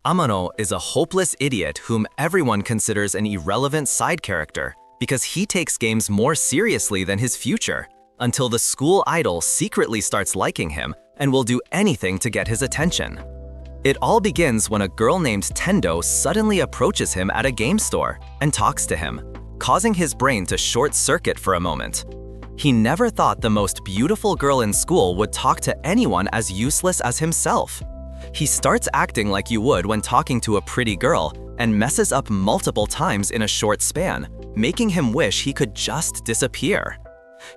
Amano is a hopeless idiot whom everyone considers an irrelevant side character because he takes games more seriously than his future, until the school idol secretly starts liking him and will do anything to get his attention. It all begins when a girl named Tendo suddenly approaches him at a game store and talks to him, causing his brain to short-circuit for a moment. He never thought the most beautiful girl in school would talk to anyone as useless as himself. He starts acting like you would when talking to a pretty girl and messes up multiple times in a short span, making him wish he could just disappear.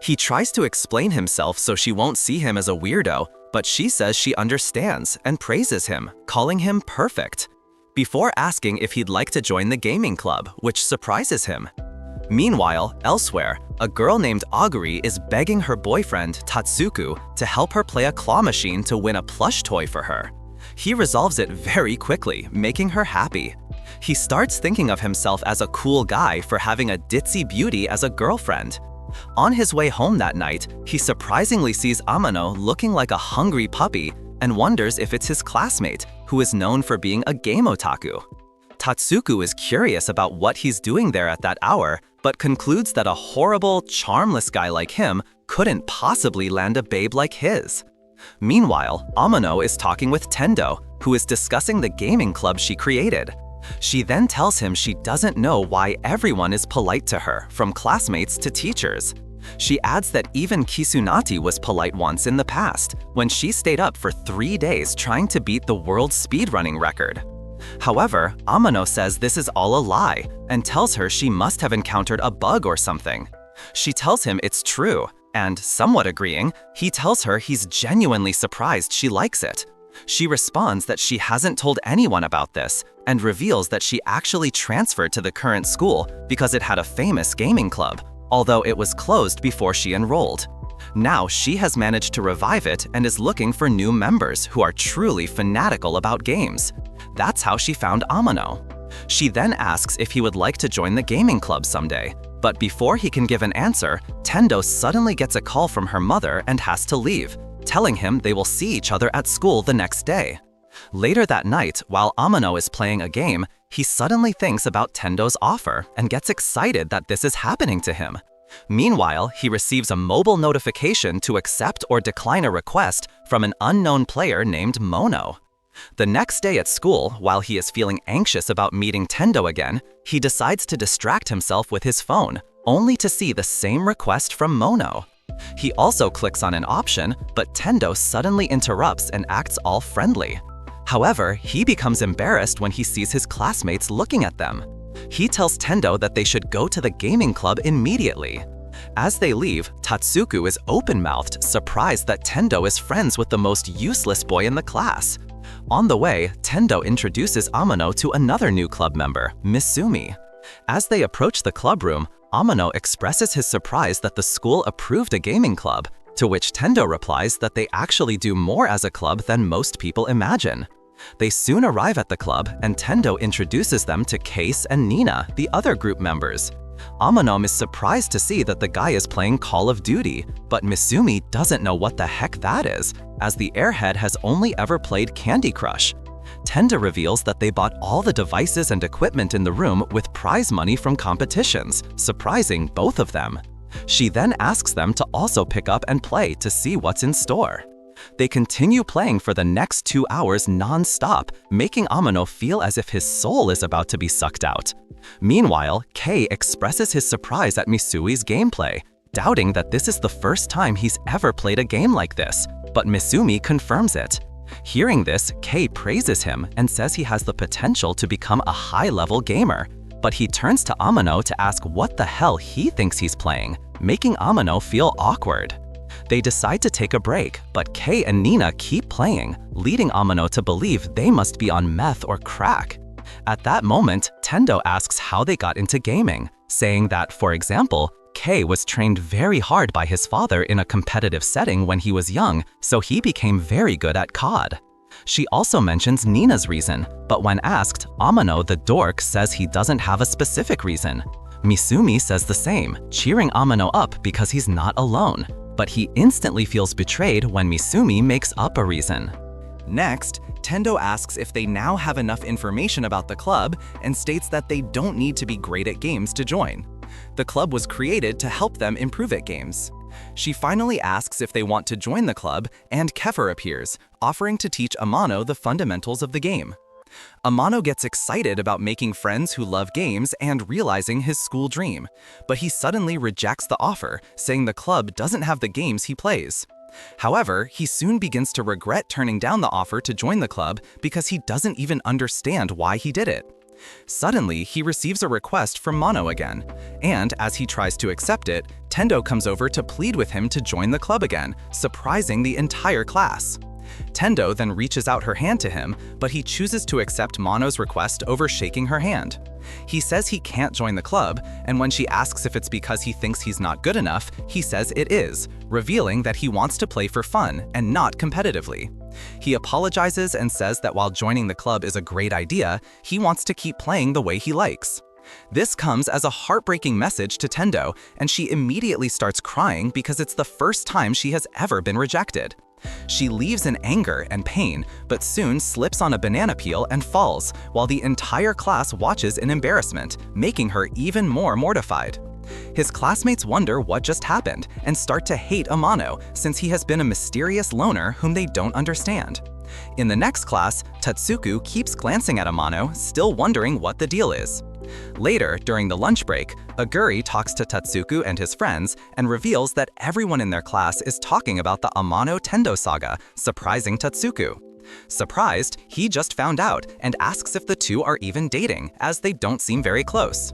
He tries to explain himself so she won't see him as a weirdo, but she says she understands and praises him, calling him perfect, before asking if he'd like to join the gaming club, which surprises him. Meanwhile, elsewhere, a girl named Aguri is begging her boyfriend, Tatsuku, to help her play a claw machine to win a plush toy for her. He resolves it very quickly, making her happy. He starts thinking of himself as a cool guy for having a ditzy beauty as a girlfriend. On his way home that night, he surprisingly sees Amano looking like a hungry puppy and wonders if it's his classmate, who is known for being a game otaku. Tatsuku is curious about what he's doing there at that hour, but concludes that a horrible, charmless guy like him couldn't possibly land a babe like his. Meanwhile, Amano is talking with Tendo, who is discussing the gaming club she created. She then tells him she doesn't know why everyone is polite to her, from classmates to teachers. She adds that even Kisunati was polite once in the past, when she stayed up for 3 days trying to beat the world speedrunning record. However, Amano says this is all a lie and tells her she must have encountered a bug or something. She tells him it's true, and somewhat agreeing, he tells her he's genuinely surprised she likes it. She responds that she hasn't told anyone about this and reveals that she actually transferred to the current school because it had a famous gaming club, although it was closed before she enrolled. Now she has managed to revive it and is looking for new members who are truly fanatical about games. That's how she found Amano. She then asks if he would like to join the gaming club someday, but before he can give an answer, Tendo suddenly gets a call from her mother and has to leave, telling him they will see each other at school the next day. Later that night, while Amano is playing a game, he suddenly thinks about Tendo's offer and gets excited that this is happening to him. Meanwhile, he receives a mobile notification to accept or decline a request from an unknown player named Mono. The next day at school, while he is feeling anxious about meeting Tendo again, he decides to distract himself with his phone, only to see the same request from Mono. He also clicks on an option, but Tendo suddenly interrupts and acts all friendly. However, he becomes embarrassed when he sees his classmates looking at them. He tells Tendo that they should go to the gaming club immediately. As they leave, Tatsuku is open-mouthed, surprised that Tendo is friends with the most useless boy in the class. On the way, Tendo introduces Amano to another new club member, Misumi. As they approach the club room, Amano expresses his surprise that the school approved a gaming club, to which Tendo replies that they actually do more as a club than most people imagine. They soon arrive at the club, and Tendo introduces them to Case and Nina, the other group members. Amano is surprised to see that the guy is playing Call of Duty, but Misumi doesn't know what the heck that is, as the airhead has only ever played Candy Crush. Tendo reveals that they bought all the devices and equipment in the room with prize money from competitions, surprising both of them. She then asks them to also pick up and play to see what's in store. They continue playing for the next 2 hours non-stop, making Amano feel as if his soul is about to be sucked out. Meanwhile, Kei expresses his surprise at Misui's gameplay, doubting that this is the first time he's ever played a game like this, but Misumi confirms it. Hearing this, Kei praises him and says he has the potential to become a high-level gamer, but he turns to Amano to ask what the hell he thinks he's playing, making Amano feel awkward. They decide to take a break, but Kei and Nina keep playing, leading Amano to believe they must be on meth or crack. At that moment, Tendo asks how they got into gaming, saying that, for example, Kei was trained very hard by his father in a competitive setting when he was young, so he became very good at COD. She also mentions Nina's reason, but when asked, Amano the dork says he doesn't have a specific reason. Misumi says the same, cheering Amano up because he's not alone, but he instantly feels betrayed when Misumi makes up a reason. Next, Tendo asks if they now have enough information about the club and states that they don't need to be great at games to join. The club was created to help them improve at games. She finally asks if they want to join the club, and Kefir appears, offering to teach Amano the fundamentals of the game. Amano gets excited about making friends who love games and realizing his school dream, but he suddenly rejects the offer, saying the club doesn't have the games he plays. However, he soon begins to regret turning down the offer to join the club because he doesn't even understand why he did it. Suddenly, he receives a request from Mano again, and as he tries to accept it, Tendo comes over to plead with him to join the club again, surprising the entire class. Tendo then reaches out her hand to him, but he chooses to accept Mano's request over shaking her hand. He says he can't join the club, and when she asks if it's because he thinks he's not good enough, he says it is, revealing that he wants to play for fun and not competitively. He apologizes and says that while joining the club is a great idea, he wants to keep playing the way he likes. This comes as a heartbreaking message to Tendo, and she immediately starts crying because it's the first time she has ever been rejected. She leaves in anger and pain, but soon slips on a banana peel and falls, while the entire class watches in embarrassment, making her even more mortified. His classmates wonder what just happened and start to hate Amano since he has been a mysterious loner whom they don't understand. In the next class, Tatsuku keeps glancing at Amano, still wondering what the deal is. Later, during the lunch break, Aguri talks to Tatsuku and his friends and reveals that everyone in their class is talking about the Amano-Tendo saga, surprising Tatsuku. Surprised, he just found out and asks if the two are even dating, as they don't seem very close.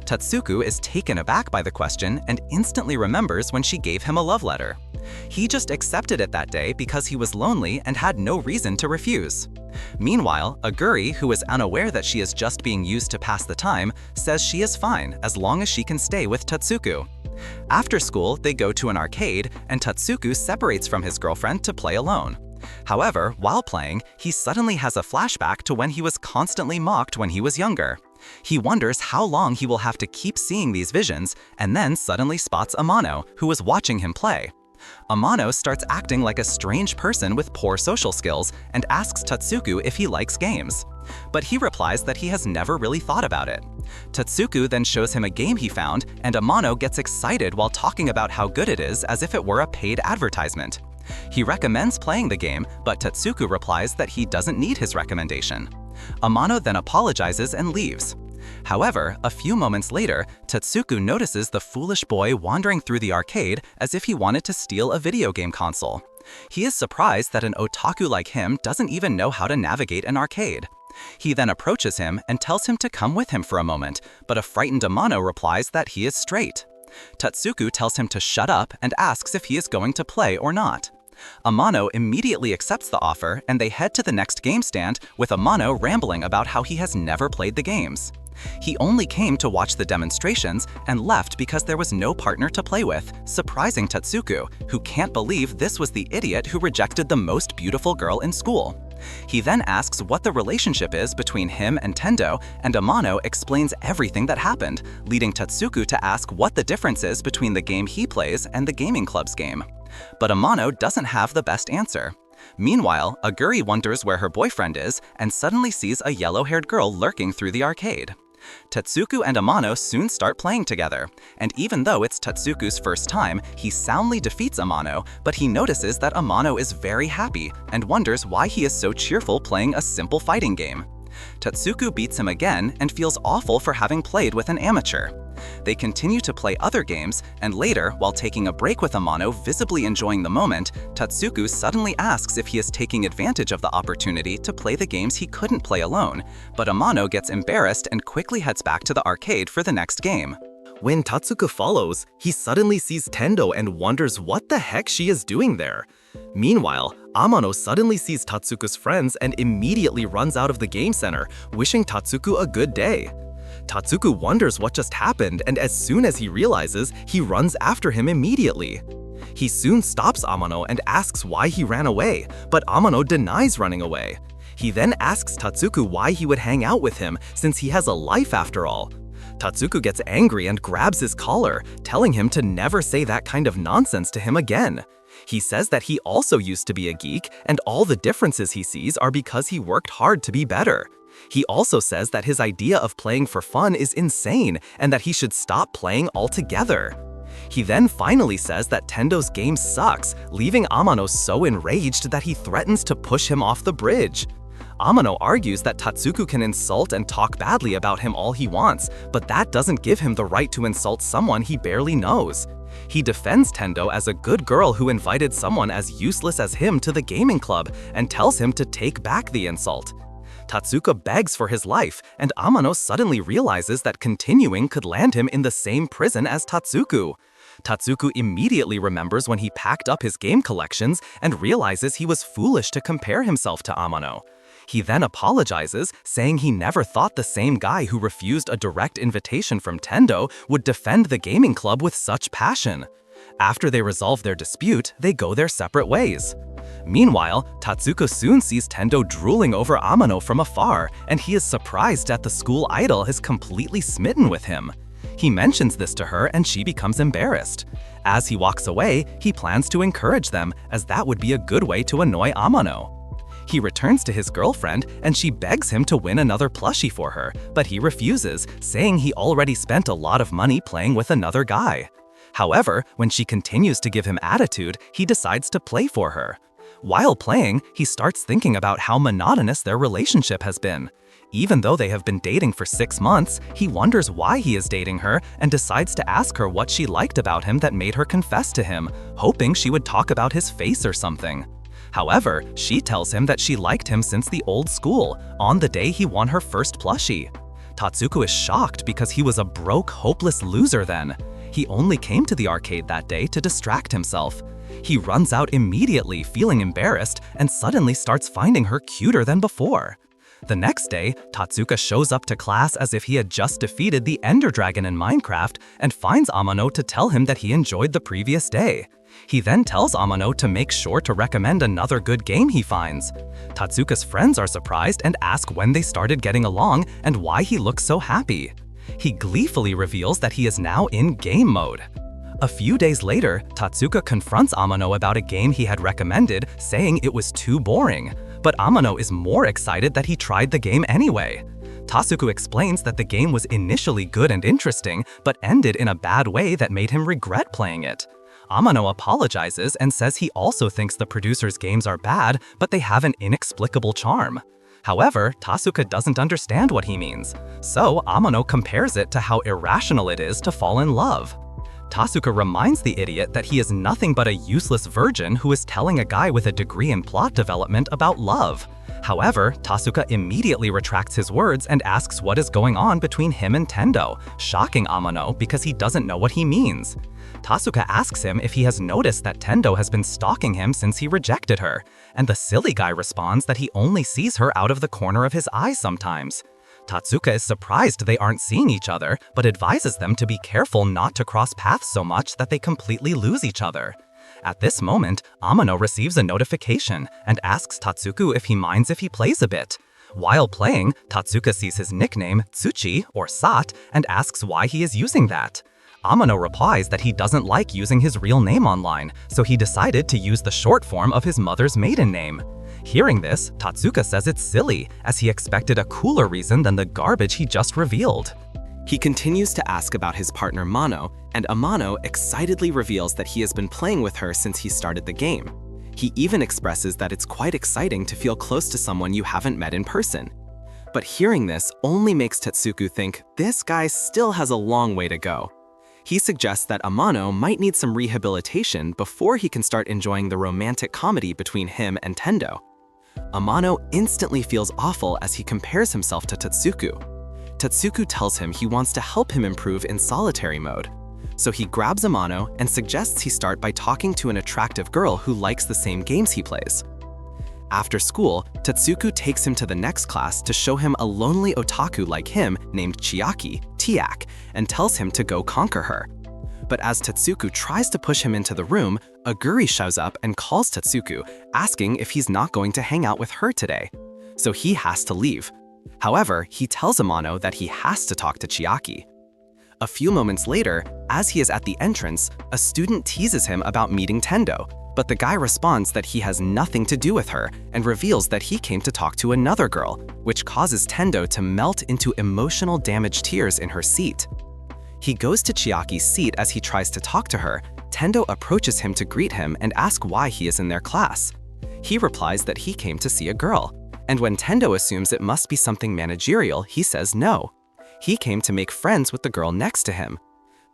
Tatsuku is taken aback by the question and instantly remembers when she gave him a love letter. He just accepted it that day because he was lonely and had no reason to refuse. Meanwhile, Aguri, who is unaware that she is just being used to pass the time, says she is fine as long as she can stay with Tatsuku. After school, they go to an arcade, and Tatsuku separates from his girlfriend to play alone. However, while playing, he suddenly has a flashback to when he was constantly mocked when he was younger. He wonders how long he will have to keep seeing these visions, and then suddenly spots Amano, who was watching him play. Amano starts acting like a strange person with poor social skills and asks Tatsuku if he likes games. But he replies that he has never really thought about it. Tatsuku then shows him a game he found, and Amano gets excited while talking about how good it is as if it were a paid advertisement. He recommends playing the game, but Tatsuku replies that he doesn't need his recommendation. Amano then apologizes and leaves. However, a few moments later, Tatsuku notices the foolish boy wandering through the arcade as if he wanted to steal a video game console. He is surprised that an otaku like him doesn't even know how to navigate an arcade. He then approaches him and tells him to come with him for a moment, but a frightened Amano replies that he is straight. Tatsuku tells him to shut up and asks if he is going to play or not. Amano immediately accepts the offer, and they head to the next game stand, with Amano rambling about how he has never played the games. He only came to watch the demonstrations and left because there was no partner to play with, surprising Tatsuku, who can't believe this was the idiot who rejected the most beautiful girl in school. He then asks what the relationship is between him and Tendo, and Amano explains everything that happened, leading Tatsuku to ask what the difference is between the game he plays and the gaming club's game. But Amano doesn't have the best answer. Meanwhile, Aguri wonders where her boyfriend is and suddenly sees a yellow-haired girl lurking through the arcade. Tatsuku and Amano soon start playing together, and even though it's Tatsuku's first time, he soundly defeats Amano, but he notices that Amano is very happy and wonders why he is so cheerful playing a simple fighting game. Tatsuku beats him again and feels awful for having played with an amateur. They continue to play other games, and later, while taking a break with Amano visibly enjoying the moment, Tatsuku suddenly asks if he is taking advantage of the opportunity to play the games he couldn't play alone, but Amano gets embarrassed and quickly heads back to the arcade for the next game. When Tatsuku follows, he suddenly sees Tendo and wonders what the heck she is doing there. Meanwhile, Amano suddenly sees Tatsuku's friends and immediately runs out of the game center, wishing Tatsuku a good day. Tatsuku wonders what just happened, and as soon as he realizes, he runs after him immediately. He soon stops Amano and asks why he ran away, but Amano denies running away. He then asks Tatsuku why he would hang out with him since he has a life after all. Tatsuku gets angry and grabs his collar, telling him to never say that kind of nonsense to him again. He says that he also used to be a geek, and all the differences he sees are because he worked hard to be better. He also says that his idea of playing for fun is insane and that he should stop playing altogether. He then finally says that Tendo's game sucks, leaving Amano so enraged that he threatens to push him off the bridge. Amano argues that Tatsuku can insult and talk badly about him all he wants, but that doesn't give him the right to insult someone he barely knows. He defends Tendo as a good girl who invited someone as useless as him to the gaming club and tells him to take back the insult. Tatsuka begs for his life, and Amano suddenly realizes that continuing could land him in the same prison as Tatsuku. Tatsuku immediately remembers when he packed up his game collections and realizes he was foolish to compare himself to Amano. He then apologizes, saying he never thought the same guy who refused a direct invitation from Tendo would defend the gaming club with such passion. After they resolve their dispute, they go their separate ways. Meanwhile, Tatsuka soon sees Tendo drooling over Amano from afar, and he is surprised that the school idol is completely smitten with him. He mentions this to her and she becomes embarrassed. As he walks away, he plans to encourage them, as that would be a good way to annoy Amano. He returns to his girlfriend and she begs him to win another plushie for her, but he refuses, saying he already spent a lot of money playing with another guy. However, when she continues to give him attitude, he decides to play for her. While playing, he starts thinking about how monotonous their relationship has been. Even though they have been dating for 6 months, he wonders why he is dating her and decides to ask her what she liked about him that made her confess to him, hoping she would talk about his face or something. However, she tells him that she liked him since the old school, on the day he won her first plushie. Tatsuku is shocked because he was a broke, hopeless loser then. He only came to the arcade that day to distract himself. He runs out immediately, feeling embarrassed, and suddenly starts finding her cuter than before. The next day, Tatsuka shows up to class as if he had just defeated the Ender Dragon in Minecraft and finds Amano to tell him that he enjoyed the previous day. He then tells Amano to make sure to recommend another good game he finds. Tatsuka's friends are surprised and ask when they started getting along and why he looks so happy. He gleefully reveals that he is now in game mode. A few days later, Tatsuka confronts Amano about a game he had recommended, saying it was too boring. But Amano is more excited that he tried the game anyway. Tatsuku explains that the game was initially good and interesting, but ended in a bad way that made him regret playing it. Amano apologizes and says he also thinks the producer's games are bad, but they have an inexplicable charm. However, Tatsuka doesn't understand what he means, so Amano compares it to how irrational it is to fall in love. Tatsuka reminds the idiot that he is nothing but a useless virgin who is telling a guy with a degree in plot development about love. However, Tatsuka immediately retracts his words and asks what is going on between him and Tendo, shocking Amano because he doesn't know what he means. Tatsuka asks him if he has noticed that Tendo has been stalking him since he rejected her, and the silly guy responds that he only sees her out of the corner of his eye sometimes. Tatsuka is surprised they aren't seeing each other, but advises them to be careful not to cross paths so much that they completely lose each other. At this moment, Amano receives a notification and asks Tatsuku if he minds if he plays a bit. While playing, Tatsuka sees his nickname, Tsuchi, or Sat, and asks why he is using that. Amano replies that he doesn't like using his real name online, so he decided to use the short form of his mother's maiden name. Hearing this, Tatsuka says it's silly, as he expected a cooler reason than the garbage he just revealed. He continues to ask about his partner Mano, and Amano excitedly reveals that he has been playing with her since he started the game. He even expresses that it's quite exciting to feel close to someone you haven't met in person. But hearing this only makes Tatsuku think this guy still has a long way to go. He suggests that Amano might need some rehabilitation before he can start enjoying the romantic comedy between him and Tendo. Amano instantly feels awful as he compares himself to Tatsuku. Tatsuku tells him he wants to help him improve in solitary mode. So he grabs Amano and suggests he start by talking to an attractive girl who likes the same games he plays. After school, Tatsuku takes him to the next class to show him a lonely otaku like him named Chiaki, Tiak, and tells him to go conquer her. But as Tatsuku tries to push him into the room, Aguri shows up and calls Tatsuku, asking if he's not going to hang out with her today. So he has to leave. However, he tells Amano that he has to talk to Chiaki. A few moments later, as he is at the entrance, a student teases him about meeting Tendo, But the guy responds that he has nothing to do with her and reveals that he came to talk to another girl, which causes Tendo to melt into emotional damaged tears in her seat. He goes to Chiaki's seat as he tries to talk to her. Tendo approaches him to greet him and ask why he is in their class. He replies that he came to see a girl, and when Tendo assumes it must be something managerial, he says no. He came to make friends with the girl next to him.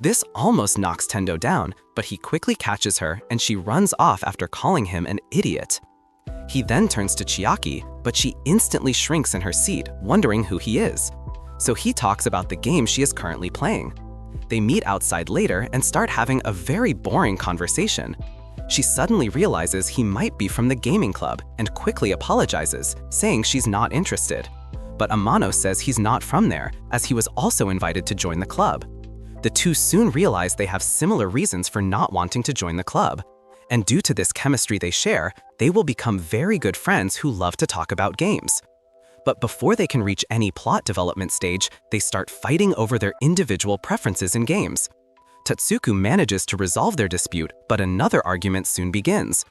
This almost knocks Tendo down, but he quickly catches her and she runs off after calling him an idiot. He then turns to Chiaki, but she instantly shrinks in her seat, wondering who he is. So he talks about the game she is currently playing. They meet outside later and start having a very boring conversation. She suddenly realizes he might be from the gaming club and quickly apologizes, saying she's not interested. But Amano says he's not from there, as he was also invited to join the club. The two soon realize they have similar reasons for not wanting to join the club. And due to this chemistry they share, they will become very good friends who love to talk about games. But before they can reach any plot development stage, they start fighting over their individual preferences in games. Tatsuku manages to resolve their dispute, but another argument soon begins.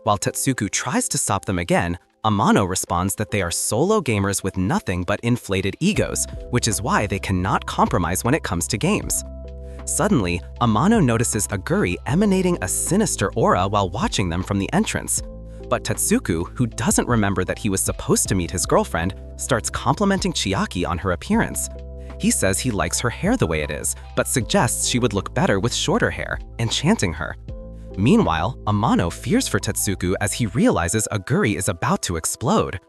While Tatsuku tries to stop them again, Amano responds that they are solo gamers with nothing but inflated egos, which is why they cannot compromise when it comes to games. Suddenly, Amano notices Aguri emanating a sinister aura while watching them from the entrance. But Tatsuku, who doesn't remember that he was supposed to meet his girlfriend, starts complimenting Chiaki on her appearance. He says he likes her hair the way it is, but suggests she would look better with shorter hair, enchanting her. Meanwhile, Amano fears for Tatsuku as he realizes Aguri is about to explode.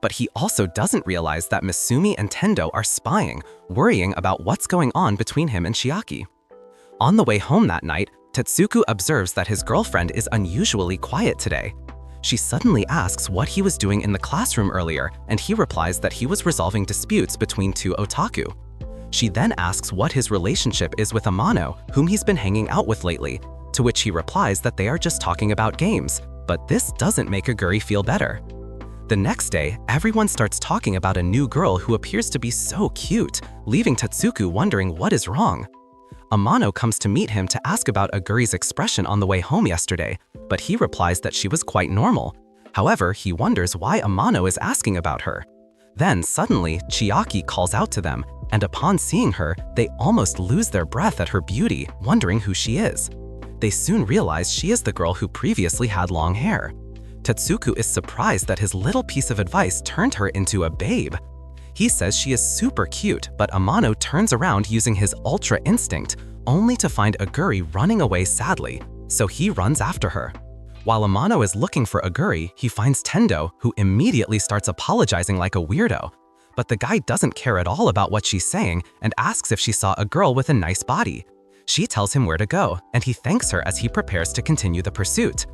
But he also doesn't realize that Misumi and Tendo are spying, worrying about what's going on between him and Chiaki. On the way home that night, Tatsuku observes that his girlfriend is unusually quiet today. She suddenly asks what he was doing in the classroom earlier, and he replies that he was resolving disputes between two otaku. She then asks what his relationship is with Amano, whom he's been hanging out with lately, to which he replies that they are just talking about games, but this doesn't make Aguri feel better. The next day, everyone starts talking about a new girl who appears to be so cute, leaving Tatsuku wondering what is wrong. Amano comes to meet him to ask about Aguri's expression on the way home yesterday, but he replies that she was quite normal. However, he wonders why Amano is asking about her. Then suddenly, Chiaki calls out to them, and upon seeing her, they almost lose their breath at her beauty, wondering who she is. They soon realize she is the girl who previously had long hair. Tatsuku is surprised that his little piece of advice turned her into a babe. He says she is super cute, but Amano turns around using his ultra instinct, only to find Aguri running away sadly, so he runs after her. While Amano is looking for Aguri, he finds Tendo, who immediately starts apologizing like a weirdo. But the guy doesn't care at all about what she's saying and asks if she saw a girl with a nice body. She tells him where to go, and he thanks her as he prepares to continue the pursuit.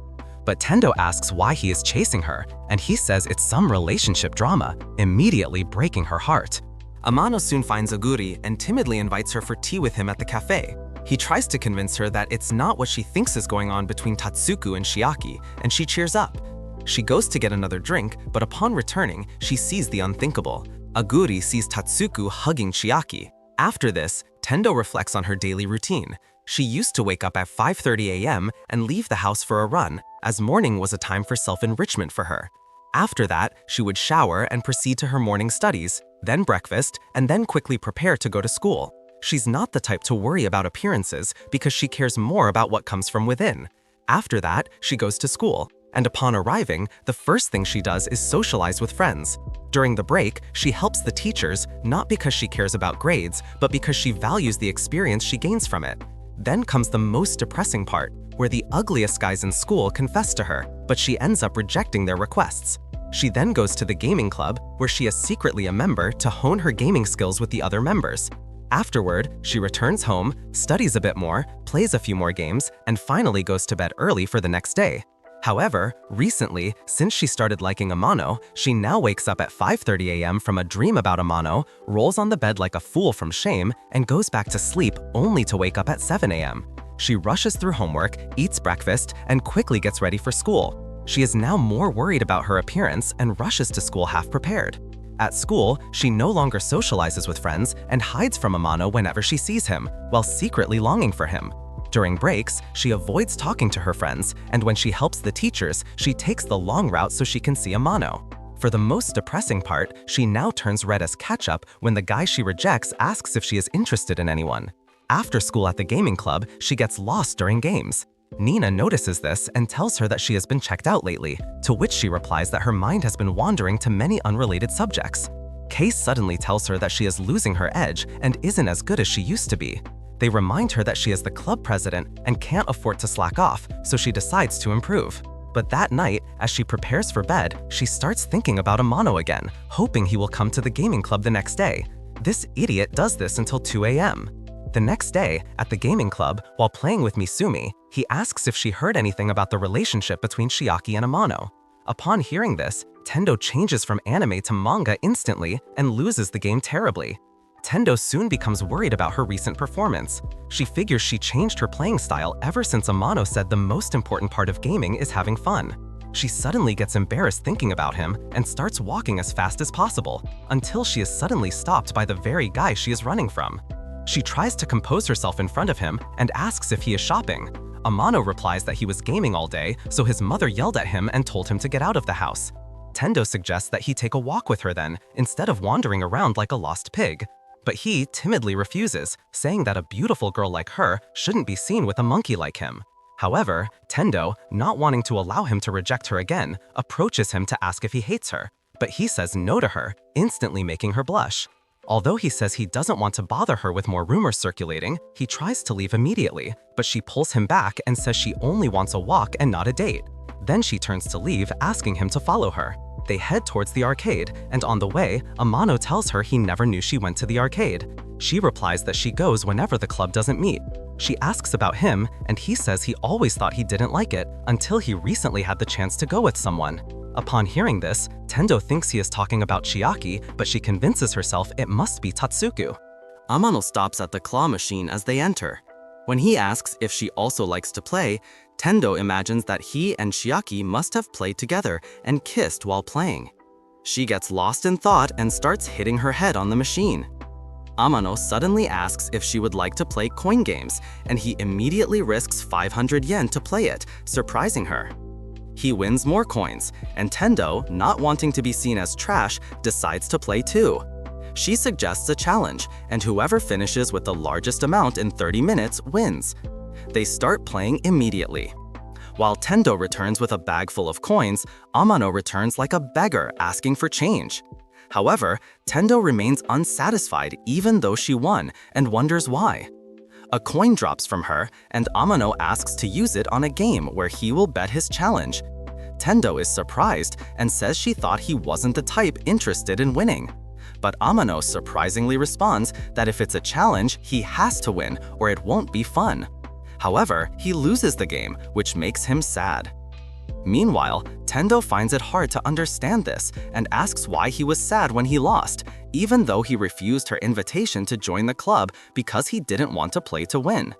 But Tendo asks why he is chasing her, and he says it's some relationship drama, immediately breaking her heart. Amano soon finds Aguri and timidly invites her for tea with him at the cafe. He tries to convince her that it's not what she thinks is going on between Tatsuku and Chiaki, and she cheers up. She goes to get another drink, but upon returning, she sees the unthinkable. Aguri sees Tatsuku hugging Chiaki. After this, Tendo reflects on her daily routine. She used to wake up at 5:30 a.m. and leave the house for a run, as morning was a time for self-enrichment for her. After that, she would shower and proceed to her morning studies, then breakfast, and then quickly prepare to go to school. She's not the type to worry about appearances because she cares more about what comes from within. After that, she goes to school, and upon arriving, the first thing she does is socialize with friends. During the break, she helps the teachers, not because she cares about grades, but because she values the experience she gains from it. Then comes the most depressing part, where the ugliest guys in school confess to her, but she ends up rejecting their requests. She then goes to the gaming club, where she is secretly a member to hone her gaming skills with the other members. Afterward, she returns home, studies a bit more, plays a few more games, and finally goes to bed early for the next day. However, recently, since she started liking Amano, she now wakes up at 5:30 a.m. from a dream about Amano, rolls on the bed like a fool from shame, and goes back to sleep only to wake up at 7 a.m. She rushes through homework, eats breakfast, and quickly gets ready for school. She is now more worried about her appearance and rushes to school half prepared. At school, she no longer socializes with friends and hides from Amano whenever she sees him, while secretly longing for him. During breaks, she avoids talking to her friends, and when she helps the teachers, she takes the long route so she can see Amano. For the most depressing part, she now turns red as ketchup when the guy she rejects asks if she is interested in anyone. After school at the gaming club, she gets lost during games. Nina notices this and tells her that she has been checked out lately, to which she replies that her mind has been wandering to many unrelated subjects. Kay suddenly tells her that she is losing her edge and isn't as good as she used to be. They remind her that she is the club president and can't afford to slack off, so she decides to improve. But that night, as she prepares for bed, she starts thinking about Amano again, hoping he will come to the gaming club the next day. This idiot does this until 2 a.m. The next day, at the gaming club, while playing with Misumi, he asks if she heard anything about the relationship between Chiaki and Amano. Upon hearing this, Tendo changes from anime to manga instantly and loses the game terribly. Tendo soon becomes worried about her recent performance. She figures she changed her playing style ever since Amano said the most important part of gaming is having fun. She suddenly gets embarrassed thinking about him and starts walking as fast as possible, until she is suddenly stopped by the very guy she is running from. She tries to compose herself in front of him and asks if he is shopping. Amano replies that he was gaming all day, so his mother yelled at him and told him to get out of the house. Tendo suggests that he take a walk with her then, instead of wandering around like a lost pig. But he timidly refuses, saying that a beautiful girl like her shouldn't be seen with a monkey like him. However, Tendo, not wanting to allow him to reject her again, approaches him to ask if he hates her, but he says no to her, instantly making her blush. Although he says he doesn't want to bother her with more rumors circulating, he tries to leave immediately, but she pulls him back and says she only wants a walk and not a date. Then she turns to leave, asking him to follow her. They head towards the arcade, and on the way, Amano tells her he never knew she went to the arcade. She replies that she goes whenever the club doesn't meet. She asks about him, and he says he always thought he didn't like it until he recently had the chance to go with someone. Upon hearing this, Tendo thinks he is talking about Chiaki, but she convinces herself it must be Tatsuku. Amano stops at the claw machine as they enter. When he asks if she also likes to play, Tendo imagines that he and Chiaki must have played together and kissed while playing. She gets lost in thought and starts hitting her head on the machine. Amano suddenly asks if she would like to play coin games, and he immediately risks 500 yen to play it, surprising her. He wins more coins, and Tendo, not wanting to be seen as trash, decides to play too. She suggests a challenge, and whoever finishes with the largest amount in 30 minutes wins. They start playing immediately. While Tendo returns with a bag full of coins, Amano returns like a beggar asking for change. However, Tendo remains unsatisfied even though she won and wonders why. A coin drops from her, and Amano asks to use it on a game where he will bet his challenge. Tendo is surprised and says she thought he wasn't the type interested in winning. But Amano surprisingly responds that if it's a challenge, he has to win or it won't be fun. However, he loses the game, which makes him sad. Meanwhile, Tendo finds it hard to understand this and asks why he was sad when he lost, even though he refused her invitation to join the club because he didn't want to play to win.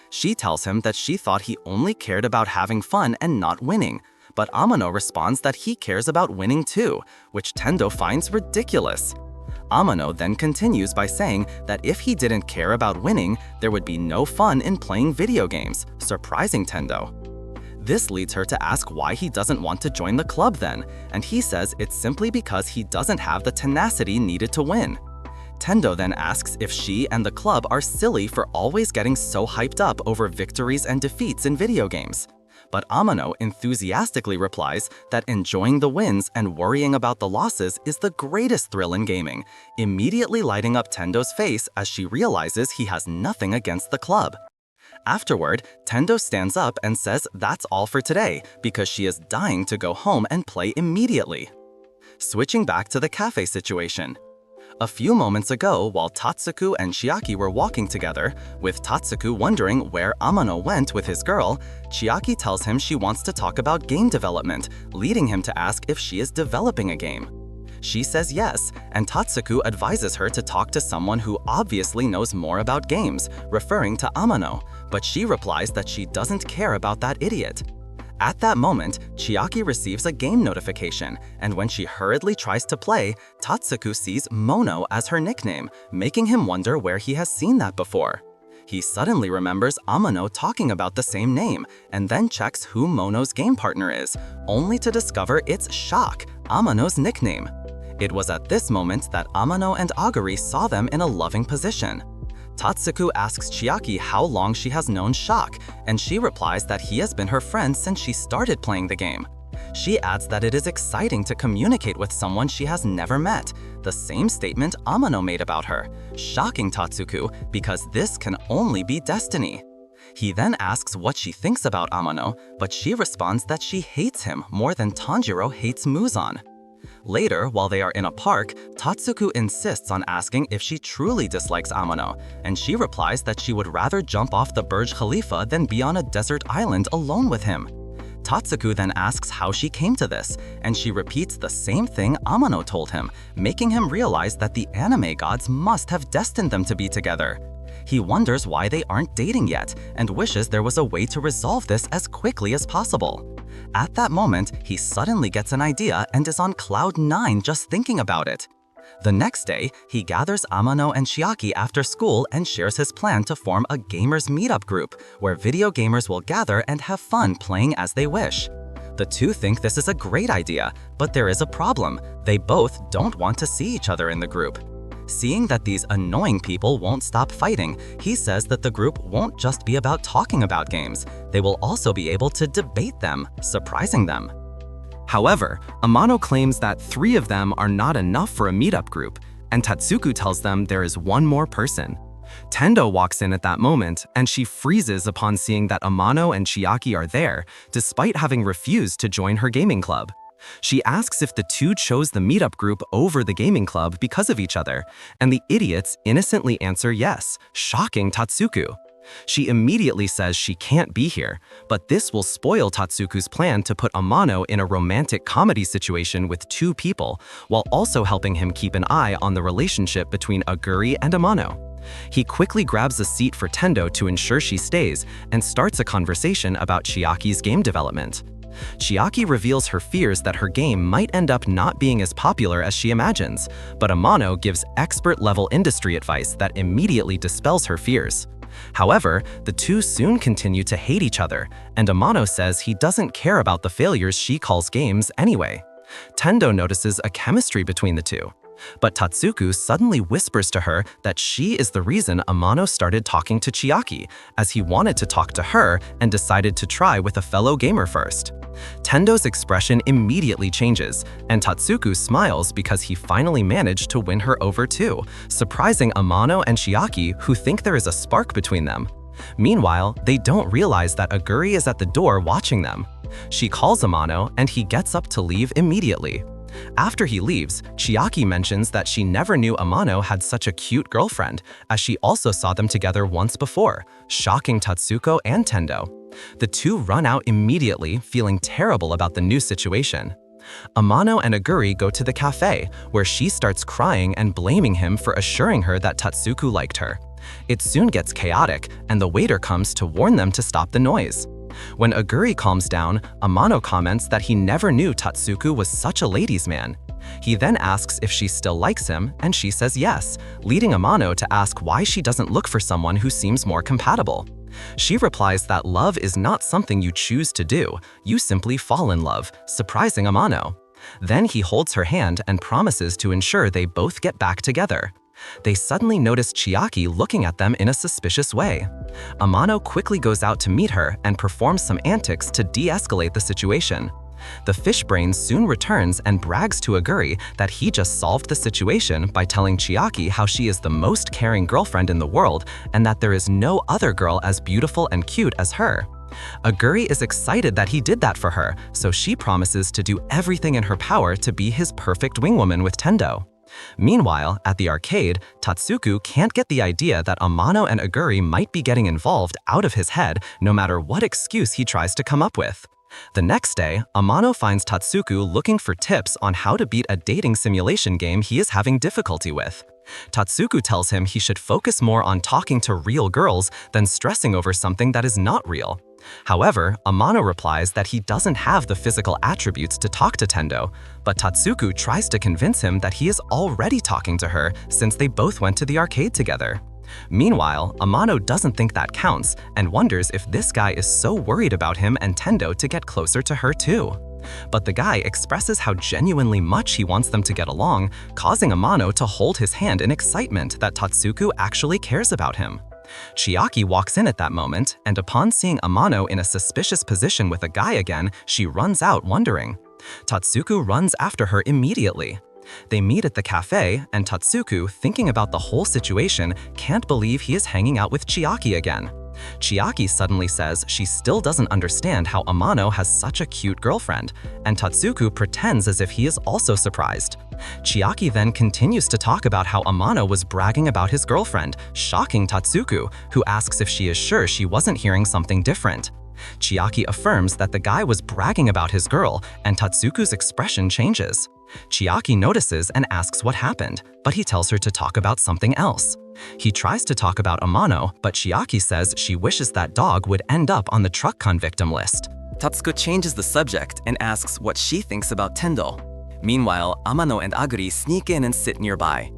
She tells him that she thought he only cared about having fun and not winning, but Amano responds that he cares about winning too, which Tendo finds ridiculous. Amano then continues by saying that if he didn't care about winning, there would be no fun in playing video games, surprising Tendo. This leads her to ask why he doesn't want to join the club then, and he says it's simply because he doesn't have the tenacity needed to win. Tendo then asks if she and the club are silly for always getting so hyped up over victories and defeats in video games. But Amano enthusiastically replies that enjoying the wins and worrying about the losses is the greatest thrill in gaming, immediately lighting up Tendo's face as she realizes he has nothing against the club. Afterward, Tendo stands up and says that's all for today because she is dying to go home and play immediately. Switching back to the cafe situation. A few moments ago, while Tatsuku and Chiaki were walking together, with Tatsuku wondering where Amano went with his girl, Chiaki tells him she wants to talk about game development, leading him to ask if she is developing a game. She says yes, and Tatsuku advises her to talk to someone who obviously knows more about games, referring to Amano, but she replies that she doesn't care about that idiot. At that moment, Chiaki receives a game notification, and when she hurriedly tries to play, Tatsuku sees Mono as her nickname, making him wonder where he has seen that before. He suddenly remembers Amano talking about the same name, and then checks who Mono's game partner is, only to discover it's Shock, Amano's nickname. It was at this moment that Amano and Aguri saw them in a loving position. Tatsuku asks Chiaki how long she has known Shock, and she replies that he has been her friend since she started playing the game. She adds that it is exciting to communicate with someone she has never met, the same statement Amano made about her, shocking Tatsuku because this can only be destiny. He then asks what she thinks about Amano, but she responds that she hates him more than Tanjiro hates Muzan. Later, while they are in a park, Tatsuku insists on asking if she truly dislikes Amano, and she replies that she would rather jump off the Burj Khalifa than be on a desert island alone with him. Tatsuku then asks how she came to this, and she repeats the same thing Amano told him, making him realize that the anime gods must have destined them to be together. He wonders why they aren't dating yet, and wishes there was a way to resolve this as quickly as possible. At that moment, he suddenly gets an idea and is on cloud 9 just thinking about it. The next day, he gathers Amano and Chiaki after school and shares his plan to form a gamers meetup group, where video gamers will gather and have fun playing as they wish. The two think this is a great idea, but there is a problem. They both don't want to see each other in the group. Seeing that these annoying people won't stop fighting, he says that the group won't just be about talking about games, they will also be able to debate them, surprising them. However, Amano claims that 3 of them are not enough for a meetup group, and Tatsuku tells them there is one more person. Tendo walks in at that moment, and she freezes upon seeing that Amano and Chiaki are there, despite having refused to join her gaming club. She asks if the two chose the meetup group over the gaming club because of each other, and the idiots innocently answer yes, shocking Tatsuku. She immediately says she can't be here, but this will spoil Tatsuku's plan to put Amano in a romantic comedy situation with 2 people, while also helping him keep an eye on the relationship between Aguri and Amano. He quickly grabs a seat for Tendo to ensure she stays, and starts a conversation about Chiaki's game development. Chiaki reveals her fears that her game might end up not being as popular as she imagines, but Amano gives expert-level industry advice that immediately dispels her fears. However, the two soon continue to hate each other, and Amano says he doesn't care about the failures she calls games anyway. Tendo notices a chemistry between the two, but Tatsuku suddenly whispers to her that she is the reason Amano started talking to Chiaki, as he wanted to talk to her and decided to try with a fellow gamer first. Tendo's expression immediately changes, and Tatsuku smiles because he finally managed to win her over too, surprising Amano and Chiaki, who think there is a spark between them. Meanwhile, they don't realize that Aguri is at the door watching them. She calls Amano, and he gets up to leave immediately. After he leaves, Chiaki mentions that she never knew Amano had such a cute girlfriend, as she also saw them together once before, shocking Tatsuko and Tendo. The two run out immediately, feeling terrible about the new situation. Amano and Aguri go to the cafe, where she starts crying and blaming him for assuring her that Tatsuku liked her. It soon gets chaotic, and the waiter comes to warn them to stop the noise. When Aguri calms down, Amano comments that he never knew Tatsuku was such a ladies' man. He then asks if she still likes him, and she says yes, leading Amano to ask why she doesn't look for someone who seems more compatible. She replies that love is not something you choose to do, you simply fall in love, surprising Amano. Then he holds her hand and promises to ensure they both get back together. They suddenly notice Chiaki looking at them in a suspicious way. Amano quickly goes out to meet her and performs some antics to de-escalate the situation. The fish brain soon returns and brags to Aguri that he just solved the situation by telling Chiaki how she is the most caring girlfriend in the world and that there is no other girl as beautiful and cute as her. Aguri is excited that he did that for her, so she promises to do everything in her power to be his perfect wingwoman with Tendo. Meanwhile, at the arcade, Tatsuku can't get the idea that Amano and Aguri might be getting involved out of his head no matter what excuse he tries to come up with. The next day, Amano finds Tatsuku looking for tips on how to beat a dating simulation game he is having difficulty with. Tatsuku tells him he should focus more on talking to real girls than stressing over something that is not real. However, Amano replies that he doesn't have the physical attributes to talk to Tendo, but Tatsuku tries to convince him that he is already talking to her since they both went to the arcade together. Meanwhile, Amano doesn't think that counts and wonders if this guy is so worried about him and Tendo to get closer to her too. But the guy expresses how genuinely much he wants them to get along, causing Amano to hold his hand in excitement that Tatsuku actually cares about him. Chiaki walks in at that moment, and upon seeing Amano in a suspicious position with a guy again, she runs out wondering. Tatsuku runs after her immediately. They meet at the cafe, and Tatsuku, thinking about the whole situation, can't believe he is hanging out with Chiaki again. Chiaki suddenly says she still doesn't understand how Amano has such a cute girlfriend, and Tatsuku pretends as if he is also surprised. Chiaki then continues to talk about how Amano was bragging about his girlfriend, shocking Tatsuku, who asks if she is sure she wasn't hearing something different. Chiaki affirms that the guy was bragging about his girl, and Tatsuku's expression changes. Chiaki notices and asks what happened, but he tells her to talk about something else. He tries to talk about Amano, but Chiaki says she wishes that dog would end up on the truck con victim list. Tatsuko changes the subject and asks what she thinks about Tendo. Meanwhile, Amano and Aguri sneak in and sit nearby.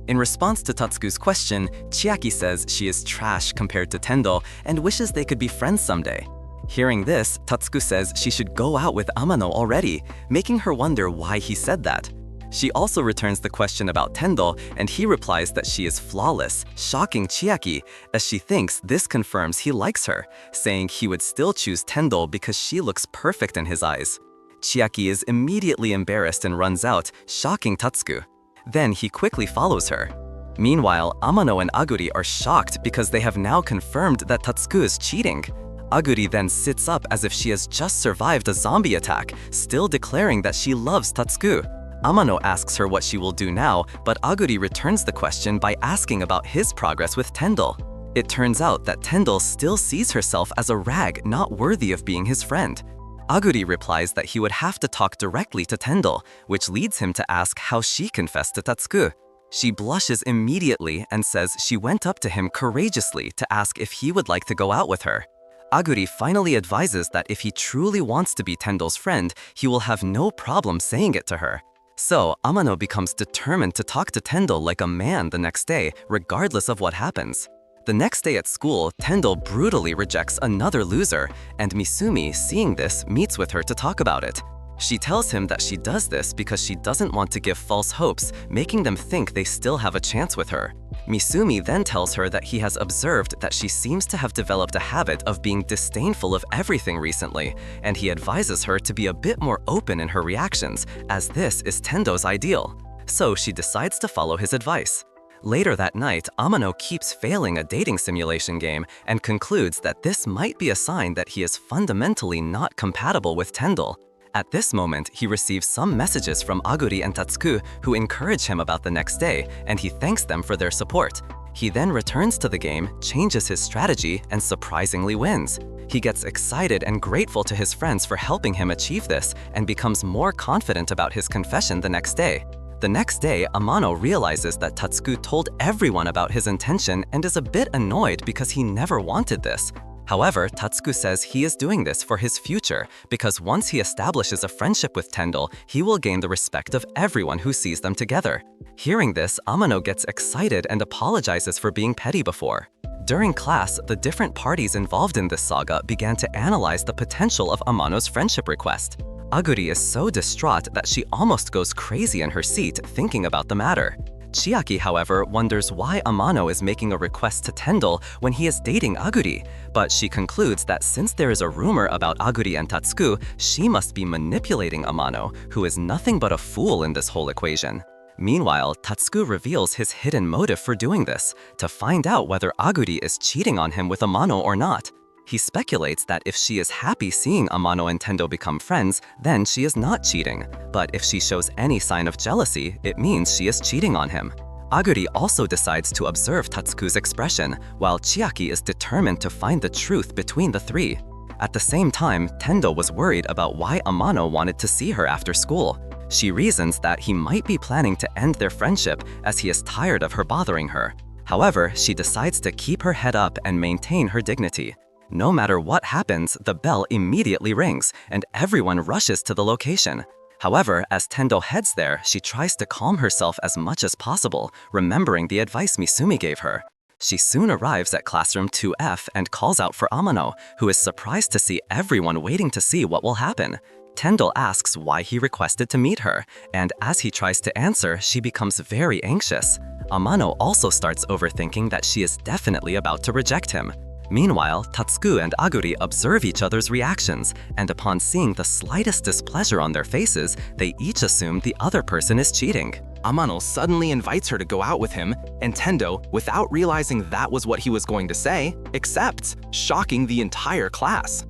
In response to Tatsuku's question, Chiaki says she is trash compared to Tendo and wishes they could be friends someday. Hearing this, Tatsuku says she should go out with Amano already, making her wonder why he said that. She also returns the question about Tendo, and he replies that she is flawless, shocking Chiaki, as she thinks this confirms he likes her, saying he would still choose Tendo because she looks perfect in his eyes. Chiaki is immediately embarrassed and runs out, shocking Tatsuku. Then he quickly follows her. Meanwhile, Amano and Aguri are shocked because they have now confirmed that Tatsuku is cheating. Aguri then sits up as if she has just survived a zombie attack, still declaring that she loves Tatsuku. Amano asks her what she will do now, but Aguri returns the question by asking about his progress with Tendel. It turns out that Tendel still sees herself as a rag not worthy of being his friend. Aguri replies that he would have to talk directly to Tendel, which leads him to ask how she confessed to Tatsuku. She blushes immediately and says she went up to him courageously to ask if he would like to go out with her. Aguri finally advises that if he truly wants to be Tendel's friend, he will have no problem saying it to her. So, Amano becomes determined to talk to Tendel like a man the next day, regardless of what happens. The next day at school, Tendel brutally rejects another loser, and Misumi, seeing this, meets with her to talk about it. She tells him that she does this because she doesn't want to give false hopes, making them think they still have a chance with her. Misumi then tells her that he has observed that she seems to have developed a habit of being disdainful of everything recently, and he advises her to be a bit more open in her reactions, as this is Tendo's ideal. So she decides to follow his advice. Later that night, Amano keeps failing a dating simulation game and concludes that this might be a sign that he is fundamentally not compatible with Tendel. At this moment, he receives some messages from Aguri and Tatsuku who encourage him about the next day, and he thanks them for their support. He then returns to the game, changes his strategy, and surprisingly wins. He gets excited and grateful to his friends for helping him achieve this, and becomes more confident about his confession the next day. The next day, Amano realizes that Tatsuku told everyone about his intention and is a bit annoyed because he never wanted this. However, Tatsuku says he is doing this for his future because once he establishes a friendship with Tendel, he will gain the respect of everyone who sees them together. Hearing this, Amano gets excited and apologizes for being petty before. During class, the different parties involved in this saga began to analyze the potential of Amano's friendship request. Aguri is so distraught that she almost goes crazy in her seat thinking about the matter. Chiaki, however, wonders why Amano is making a request to Tendel when he is dating Aguri, but she concludes that since there is a rumor about Aguri and Tatsuku, she must be manipulating Amano, who is nothing but a fool in this whole equation. Meanwhile, Tatsuku reveals his hidden motive for doing this, to find out whether Aguri is cheating on him with Amano or not. He speculates that if she is happy seeing Amano and Tendo become friends, then she is not cheating. But if she shows any sign of jealousy, it means she is cheating on him. Aguri also decides to observe Tatsuku's expression, while Chiaki is determined to find the truth between the three. At the same time, Tendo was worried about why Amano wanted to see her after school. She reasons that he might be planning to end their friendship as he is tired of her bothering her. However, she decides to keep her head up and maintain her dignity. No matter what happens, the bell immediately rings, and everyone rushes to the location. However, as Tendo heads there, she tries to calm herself as much as possible, remembering the advice Misumi gave her. She soon arrives at classroom 2F and calls out for Amano, who is surprised to see everyone waiting to see what will happen. Tendo asks why he requested to meet her, and as he tries to answer, she becomes very anxious. Amano also starts overthinking that she is definitely about to reject him. Meanwhile, Tatsuku and Aguri observe each other's reactions, and upon seeing the slightest displeasure on their faces, they each assume the other person is cheating. Amano suddenly invites her to go out with him, and Tendo, without realizing that was what he was going to say, accepts, shocking the entire class.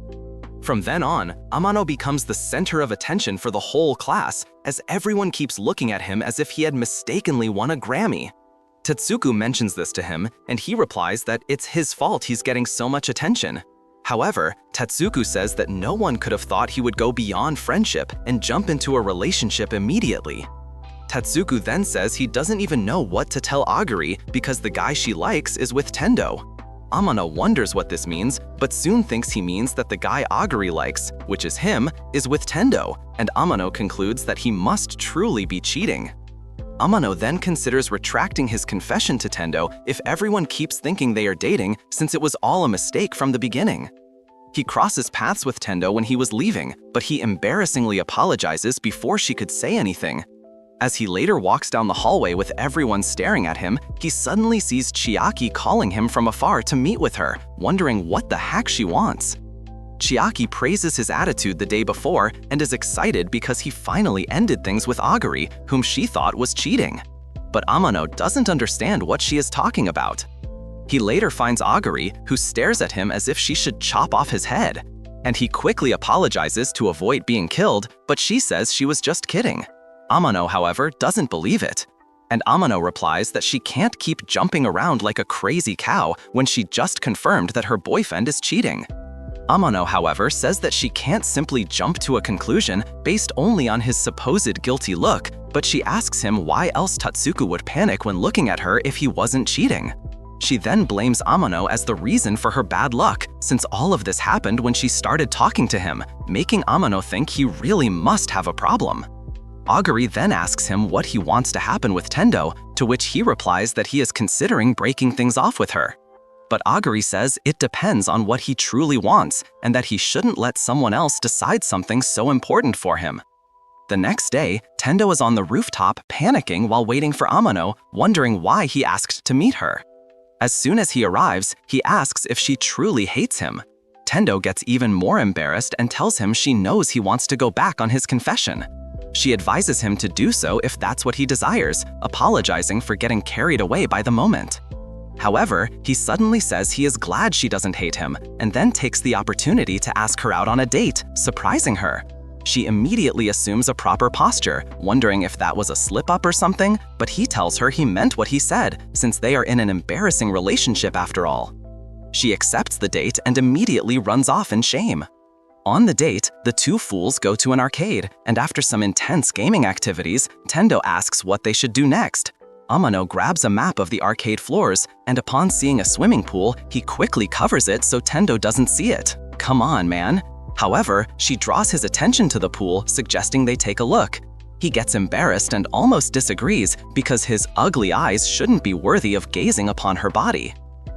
From then on, Amano becomes the center of attention for the whole class, as everyone keeps looking at him as if he had mistakenly won a Grammy. Tatsuku mentions this to him, and he replies that it's his fault he's getting so much attention. However, Tatsuku says that no one could have thought he would go beyond friendship and jump into a relationship immediately. Tatsuku then says he doesn't even know what to tell Aguri because the guy she likes is with Tendo. Amano wonders what this means, but soon thinks he means that the guy Aguri likes, which is him, is with Tendo, and Amano concludes that he must truly be cheating. Amano then considers retracting his confession to Tendo if everyone keeps thinking they are dating, since it was all a mistake from the beginning. He crosses paths with Tendo when he was leaving, but he embarrassingly apologizes before she could say anything. As he later walks down the hallway with everyone staring at him, he suddenly sees Chiaki calling him from afar to meet with her, wondering what the heck she wants. Chiaki praises his attitude the day before and is excited because he finally ended things with Aguri, whom she thought was cheating. But Amano doesn't understand what she is talking about. He later finds Aguri, who stares at him as if she should chop off his head, and he quickly apologizes to avoid being killed, but she says she was just kidding. Amano, however, doesn't believe it, and Amano replies that she can't keep jumping around like a crazy cow when she just confirmed that her boyfriend is cheating. Amano, however, says that she can't simply jump to a conclusion based only on his supposed guilty look, but she asks him why else Tatsuku would panic when looking at her if he wasn't cheating. She then blames Amano as the reason for her bad luck, since all of this happened when she started talking to him, making Amano think he really must have a problem. Aguri then asks him what he wants to happen with Tendo, to which he replies that he is considering breaking things off with her. But Aguri says it depends on what he truly wants and that he shouldn't let someone else decide something so important for him. The next day, Tendo is on the rooftop panicking while waiting for Amano, wondering why he asked to meet her. As soon as he arrives, he asks if she truly hates him. Tendo gets even more embarrassed and tells him she knows he wants to go back on his confession. She advises him to do so if that's what he desires, apologizing for getting carried away by the moment. However, he suddenly says he is glad she doesn't hate him, and then takes the opportunity to ask her out on a date, surprising her. She immediately assumes a proper posture, wondering if that was a slip-up or something, but he tells her he meant what he said, since they are in an embarrassing relationship after all. She accepts the date and immediately runs off in shame. On the date, the two fools go to an arcade, and after some intense gaming activities, Tendo asks what they should do next. Amano grabs a map of the arcade floors, and upon seeing a swimming pool, he quickly covers it so Tendo doesn't see it. Come on, man. However, she draws his attention to the pool, suggesting they take a look. He gets embarrassed and almost disagrees because his ugly eyes shouldn't be worthy of gazing upon her body.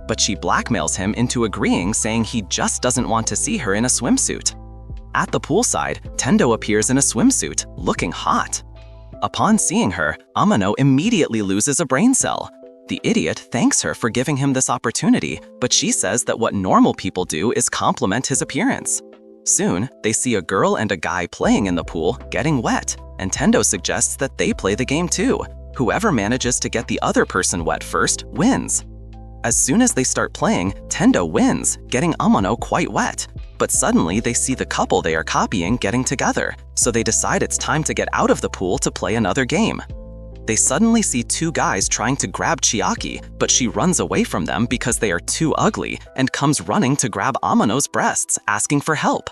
But she blackmails him into agreeing, saying he just doesn't want to see her in a swimsuit. At the poolside, Tendo appears in a swimsuit, looking hot. Upon seeing her, Amano immediately loses a brain cell. The idiot thanks her for giving him this opportunity, but she says that what normal people do is compliment his appearance. Soon, they see a girl and a guy playing in the pool, getting wet, and Tendo suggests that they play the game too. Whoever manages to get the other person wet first wins. As soon as they start playing, Tendo wins, getting Amano quite wet. But suddenly they see the couple they are copying getting together, so they decide it's time to get out of the pool to play another game. They suddenly see two guys trying to grab Chiaki, but she runs away from them because they are too ugly and comes running to grab Amano's breasts, asking for help.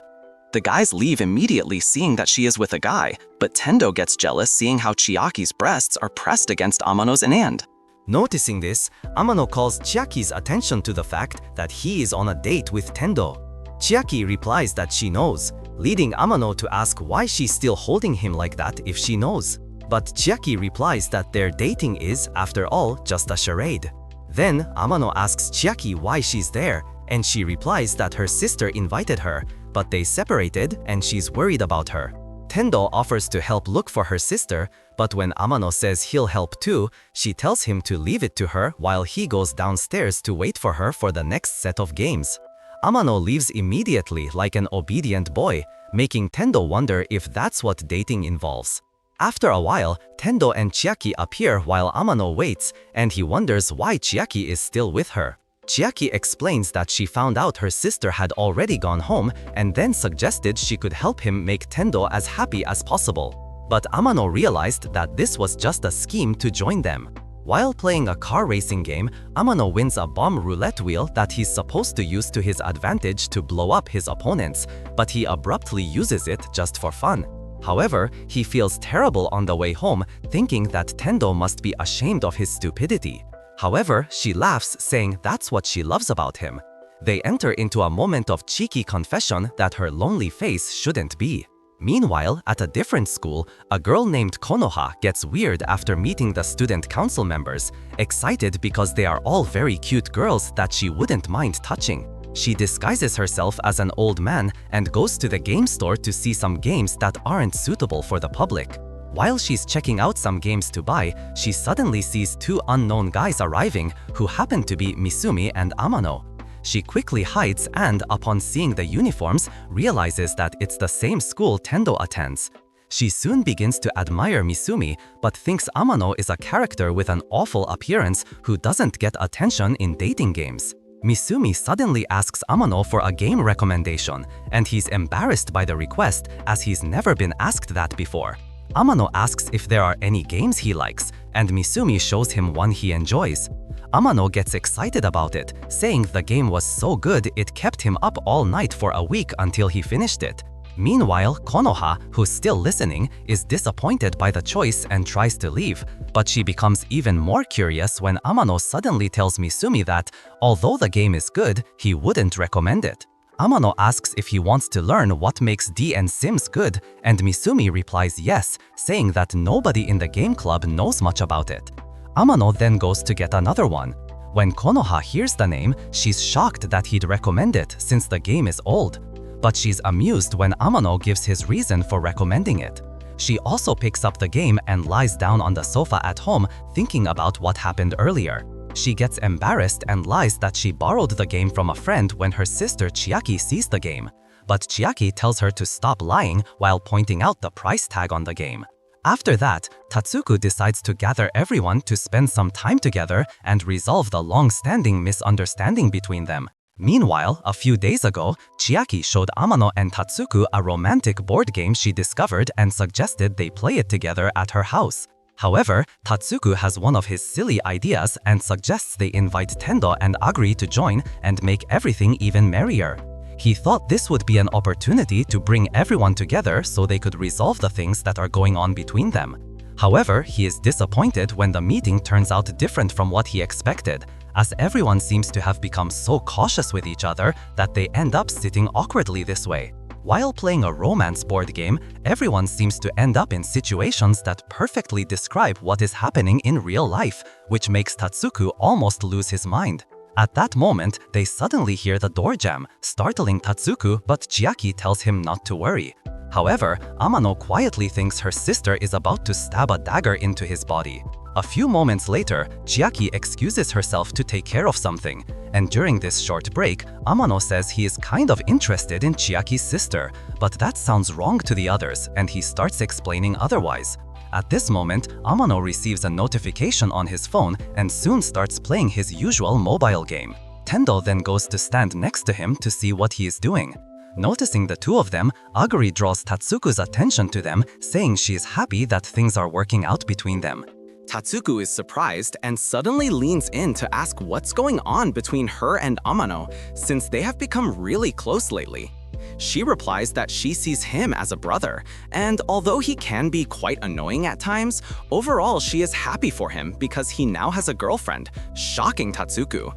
The guys leave immediately seeing that she is with a guy, but Tendo gets jealous seeing how Chiaki's breasts are pressed against Amano's hand. Noticing this, Amano calls Chiaki's attention to the fact that he is on a date with Tendo. Chiaki replies that she knows, leading Amano to ask why she's still holding him like that if she knows. But Chiaki replies that their dating is, after all, just a charade. Then Amano asks Chiaki why she's there, and she replies that her sister invited her, but they separated and she's worried about her. Tendo offers to help look for her sister, but when Amano says he'll help too, she tells him to leave it to her while he goes downstairs to wait for her for the next set of games. Amano leaves immediately like an obedient boy, making Tendo wonder if that's what dating involves. After a while, Tendo and Chiaki appear while Amano waits, and he wonders why Chiaki is still with her. Chiaki explains that she found out her sister had already gone home and then suggested she could help him make Tendo as happy as possible. But Amano realized that this was just a scheme to join them. While playing a car racing game, Amano wins a bomb roulette wheel that he's supposed to use to his advantage to blow up his opponents, but he abruptly uses it just for fun. However, he feels terrible on the way home, thinking that Tendo must be ashamed of his stupidity. However, she laughs, saying that's what she loves about him. They enter into a moment of cheeky confession that her lonely face shouldn't be. Meanwhile, at a different school, a girl named Konoha gets weird after meeting the student council members, excited because they are all very cute girls that she wouldn't mind touching. She disguises herself as an old man and goes to the game store to see some games that aren't suitable for the public. While she's checking out some games to buy, she suddenly sees two unknown guys arriving who happen to be Misumi and Amano. She quickly hides and, upon seeing the uniforms, realizes that it's the same school Tendo attends. She soon begins to admire Misumi, but thinks Amano is a character with an awful appearance who doesn't get attention in dating games. Misumi suddenly asks Amano for a game recommendation, and he's embarrassed by the request as he's never been asked that before. Amano asks if there are any games he likes, and Misumi shows him one he enjoys. Amano gets excited about it, saying the game was so good it kept him up all night for a week until he finished it. Meanwhile, Konoha, who's still listening, is disappointed by the choice and tries to leave, but she becomes even more curious when Amano suddenly tells Misumi that, although the game is good, he wouldn't recommend it. Amano asks if he wants to learn what makes D and Sims good, and Misumi replies yes, saying that nobody in the game club knows much about it. Amano then goes to get another one. When Konoha hears the name, she's shocked that he'd recommend it since the game is old. But she's amused when Amano gives his reason for recommending it. She also picks up the game and lies down on the sofa at home thinking about what happened earlier. She gets embarrassed and lies that she borrowed the game from a friend when her sister Chiaki sees the game. But Chiaki tells her to stop lying while pointing out the price tag on the game. After that, Tatsuku decides to gather everyone to spend some time together and resolve the long-standing misunderstanding between them. Meanwhile, a few days ago, Chiaki showed Amano and Tatsuku a romantic board game she discovered and suggested they play it together at her house. However, Tatsuku has one of his silly ideas and suggests they invite Tendo and Aguri to join and make everything even merrier. He thought this would be an opportunity to bring everyone together so they could resolve the things that are going on between them. However, he is disappointed when the meeting turns out different from what he expected, as everyone seems to have become so cautious with each other that they end up sitting awkwardly this way. While playing a romance board game, everyone seems to end up in situations that perfectly describe what is happening in real life, which makes Tatsuku almost lose his mind. At that moment, they suddenly hear the door jam, startling Tatsuku, but Chiaki tells him not to worry. However, Amano quietly thinks her sister is about to stab a dagger into his body. A few moments later, Chiaki excuses herself to take care of something, and during this short break, Amano says he is kind of interested in Chiaki's sister, but that sounds wrong to the others, and he starts explaining otherwise. At this moment, Amano receives a notification on his phone and soon starts playing his usual mobile game. Tendo then goes to stand next to him to see what he is doing. Noticing the two of them, Aguri draws Tatsuku's attention to them, saying she is happy that things are working out between them. Tatsuku is surprised and suddenly leans in to ask what's going on between her and Amano, since they have become really close lately. She replies that she sees him as a brother, and although he can be quite annoying at times, overall she is happy for him because he now has a girlfriend, shocking Tatsuku.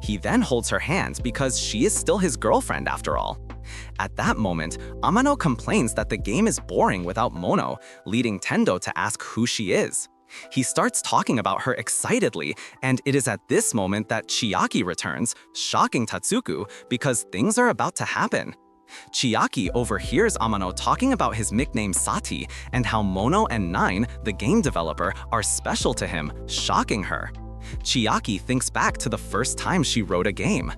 He then holds her hand because she is still his girlfriend after all. At that moment, Amano complains that the game is boring without Mono, leading Tendo to ask who she is. He starts talking about her excitedly, and it is at this moment that Chiaki returns, shocking Tatsuku because things are about to happen. Chiaki overhears Amano talking about his nickname Sati and how Mono and Nine, the game developer, are special to him, shocking her. Chiaki thinks back to the first time she wrote a game.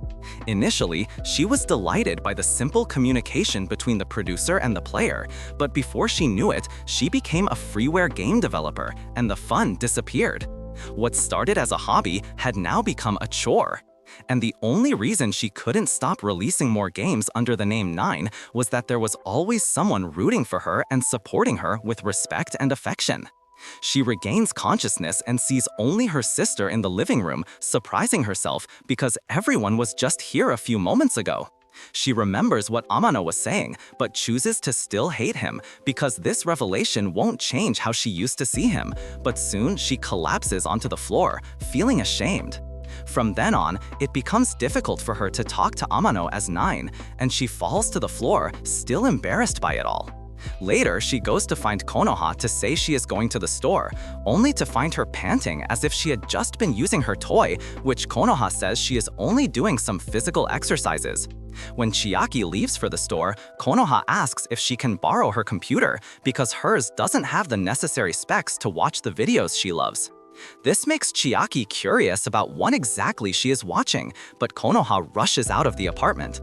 Initially, she was delighted by the simple communication between the producer and the player, but before she knew it, she became a freeware game developer, and the fun disappeared. What started as a hobby had now become a chore. And the only reason she couldn't stop releasing more games under the name Nine was that there was always someone rooting for her and supporting her with respect and affection. She regains consciousness and sees only her sister in the living room, surprising herself because everyone was just here a few moments ago. She remembers what Amano was saying, but chooses to still hate him because this revelation won't change how she used to see him, but soon she collapses onto the floor, feeling ashamed. From then on, it becomes difficult for her to talk to Amano as Nine, and she falls to the floor, still embarrassed by it all. Later, she goes to find Konoha to say she is going to the store, only to find her panting as if she had just been using her toy, which Konoha says she is only doing some physical exercises. When Chiaki leaves for the store, Konoha asks if she can borrow her computer because hers doesn't have the necessary specs to watch the videos she loves. This makes Chiaki curious about what exactly she is watching, but Konoha rushes out of the apartment.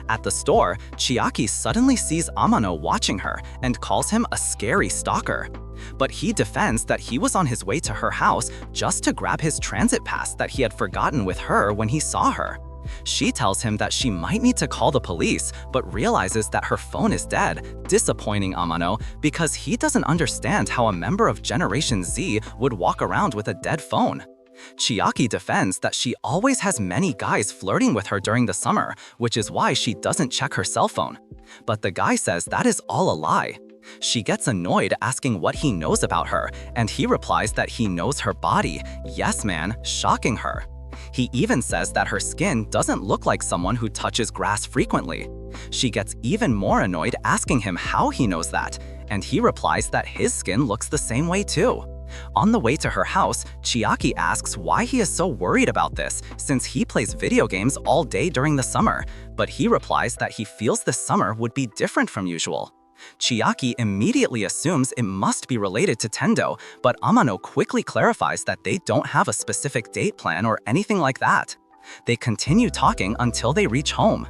At the store, Chiaki suddenly sees Amano watching her and calls him a scary stalker. But he defends that he was on his way to her house just to grab his transit pass that he had forgotten with her when he saw her. She tells him that she might need to call the police, but realizes that her phone is dead, disappointing Amano because he doesn't understand how a member of Generation Z would walk around with a dead phone. Chiaki defends that she always has many guys flirting with her during the summer, which is why she doesn't check her cell phone. But the guy says that is all a lie. She gets annoyed asking what he knows about her, and he replies that he knows her body, yes man, shocking her. He even says that her skin doesn't look like someone who touches grass frequently. She gets even more annoyed asking him how he knows that, and he replies that his skin looks the same way too. On the way to her house, Chiaki asks why he is so worried about this since he plays video games all day during the summer, but he replies that he feels this summer would be different from usual. Chiaki immediately assumes it must be related to Tendo, but Amano quickly clarifies that they don't have a specific date plan or anything like that. They continue talking until they reach home.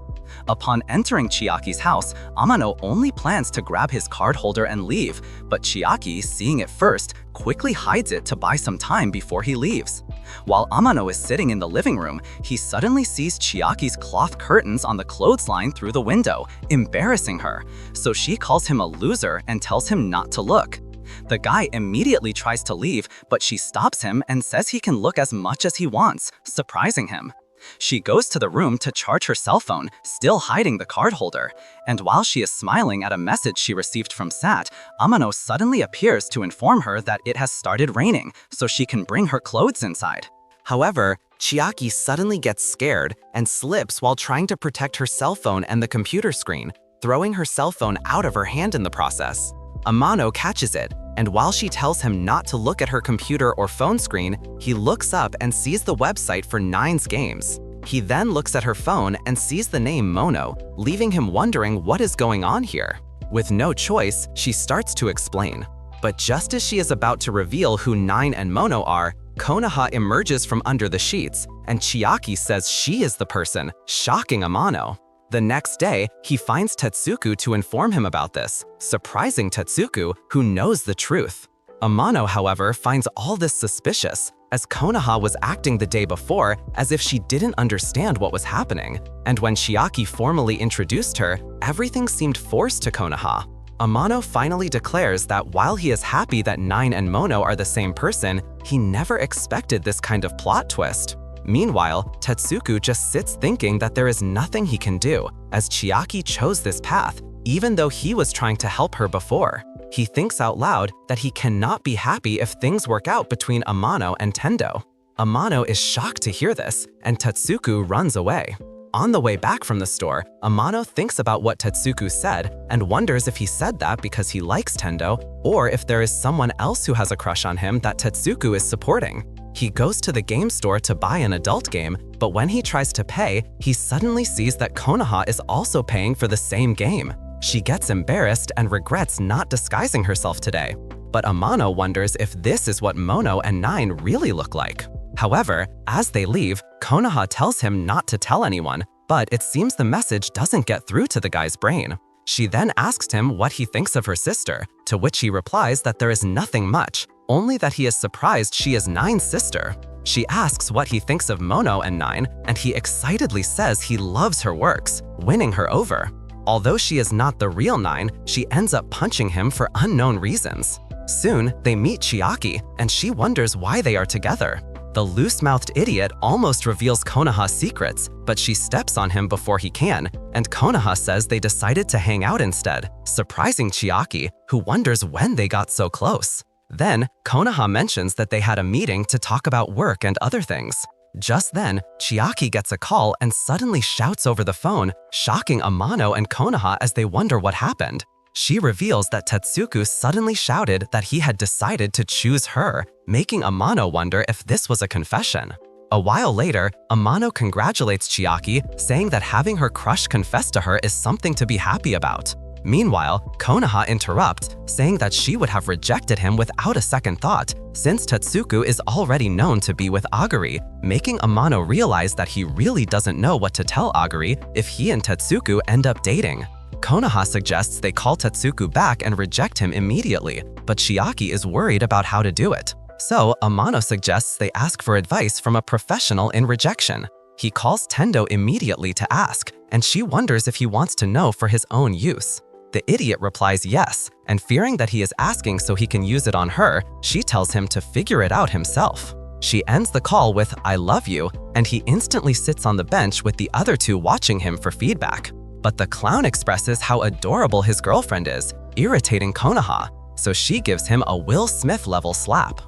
Upon entering Chiaki's house, Amano only plans to grab his card holder and leave, but Chiaki, seeing it first, quickly hides it to buy some time before he leaves. While Amano is sitting in the living room, he suddenly sees Chiaki's cloth curtains on the clothesline through the window, embarrassing her, so she calls him a loser and tells him not to look. The guy immediately tries to leave, but she stops him and says he can look as much as he wants, surprising him. She goes to the room to charge her cell phone, still hiding the card holder, and while she is smiling at a message she received from Sat, Amano suddenly appears to inform her that it has started raining, so she can bring her clothes inside. However, Chiaki suddenly gets scared and slips while trying to protect her cell phone and the computer screen, throwing her cell phone out of her hand in the process. Amano catches it, and while she tells him not to look at her computer or phone screen, he looks up and sees the website for Nine's games. He then looks at her phone and sees the name Mono, leaving him wondering what is going on here. With no choice, she starts to explain. But just as she is about to reveal who Nine and Mono are, Konoha emerges from under the sheets, and Chiaki says she is the person, shocking Amano. The next day, he finds Tetsuku to inform him about this, surprising Tetsuku, who knows the truth. Amano, however, finds all this suspicious, as Konoha was acting the day before as if she didn't understand what was happening, and when Chiaki formally introduced her, everything seemed forced to Konoha. Amano finally declares that while he is happy that Nine and Mono are the same person, he never expected this kind of plot twist. Meanwhile, Tetsuku just sits thinking that there is nothing he can do, as Chiaki chose this path, even though he was trying to help her before. He thinks out loud that he cannot be happy if things work out between Amano and Tendo. Amano is shocked to hear this, and Tetsuku runs away. On the way back from the store, Amano thinks about what Tetsuku said and wonders if he said that because he likes Tendo or if there is someone else who has a crush on him that Tetsuku is supporting. He goes to the game store to buy an adult game, but when he tries to pay, he suddenly sees that Konoha is also paying for the same game. She gets embarrassed and regrets not disguising herself today. But Amano wonders if this is what Mono and Nine really look like. However, as they leave, Konoha tells him not to tell anyone, but it seems the message doesn't get through to the guy's brain. She then asks him what he thinks of her sister, to which he replies that there is nothing much, only that he is surprised she is Nine's sister. She asks what he thinks of Mono and Nine, and he excitedly says he loves her works, winning her over. Although she is not the real Nine, she ends up punching him for unknown reasons. Soon, they meet Chiaki, and she wonders why they are together. The loose-mouthed idiot almost reveals Konoha's secrets, but she steps on him before he can, and Konoha says they decided to hang out instead, surprising Chiaki, who wonders when they got so close. Then, Konoha mentions that they had a meeting to talk about work and other things. Just then, Chiaki gets a call and suddenly shouts over the phone, shocking Amano and Konoha as they wonder what happened. She reveals that Tetsuku suddenly shouted that he had decided to choose her, making Amano wonder if this was a confession. A while later, Amano congratulates Chiaki, saying that having her crush confess to her is something to be happy about. Meanwhile, Konoha interrupts, saying that she would have rejected him without a second thought, since Tetsuku is already known to be with Aguri, making Amano realize that he really doesn't know what to tell Aguri if he and Tetsuku end up dating. Konoha suggests they call Tetsuku back and reject him immediately, but Chiaki is worried about how to do it. So, Amano suggests they ask for advice from a professional in rejection. He calls Tendo immediately to ask, and she wonders if he wants to know for his own use. The idiot replies yes, and fearing that he is asking so he can use it on her, she tells him to figure it out himself. She ends the call with "I love you," and he instantly sits on the bench with the other two watching him for feedback. But the clown expresses how adorable his girlfriend is, irritating Konoha, so she gives him a Will Smith-level slap.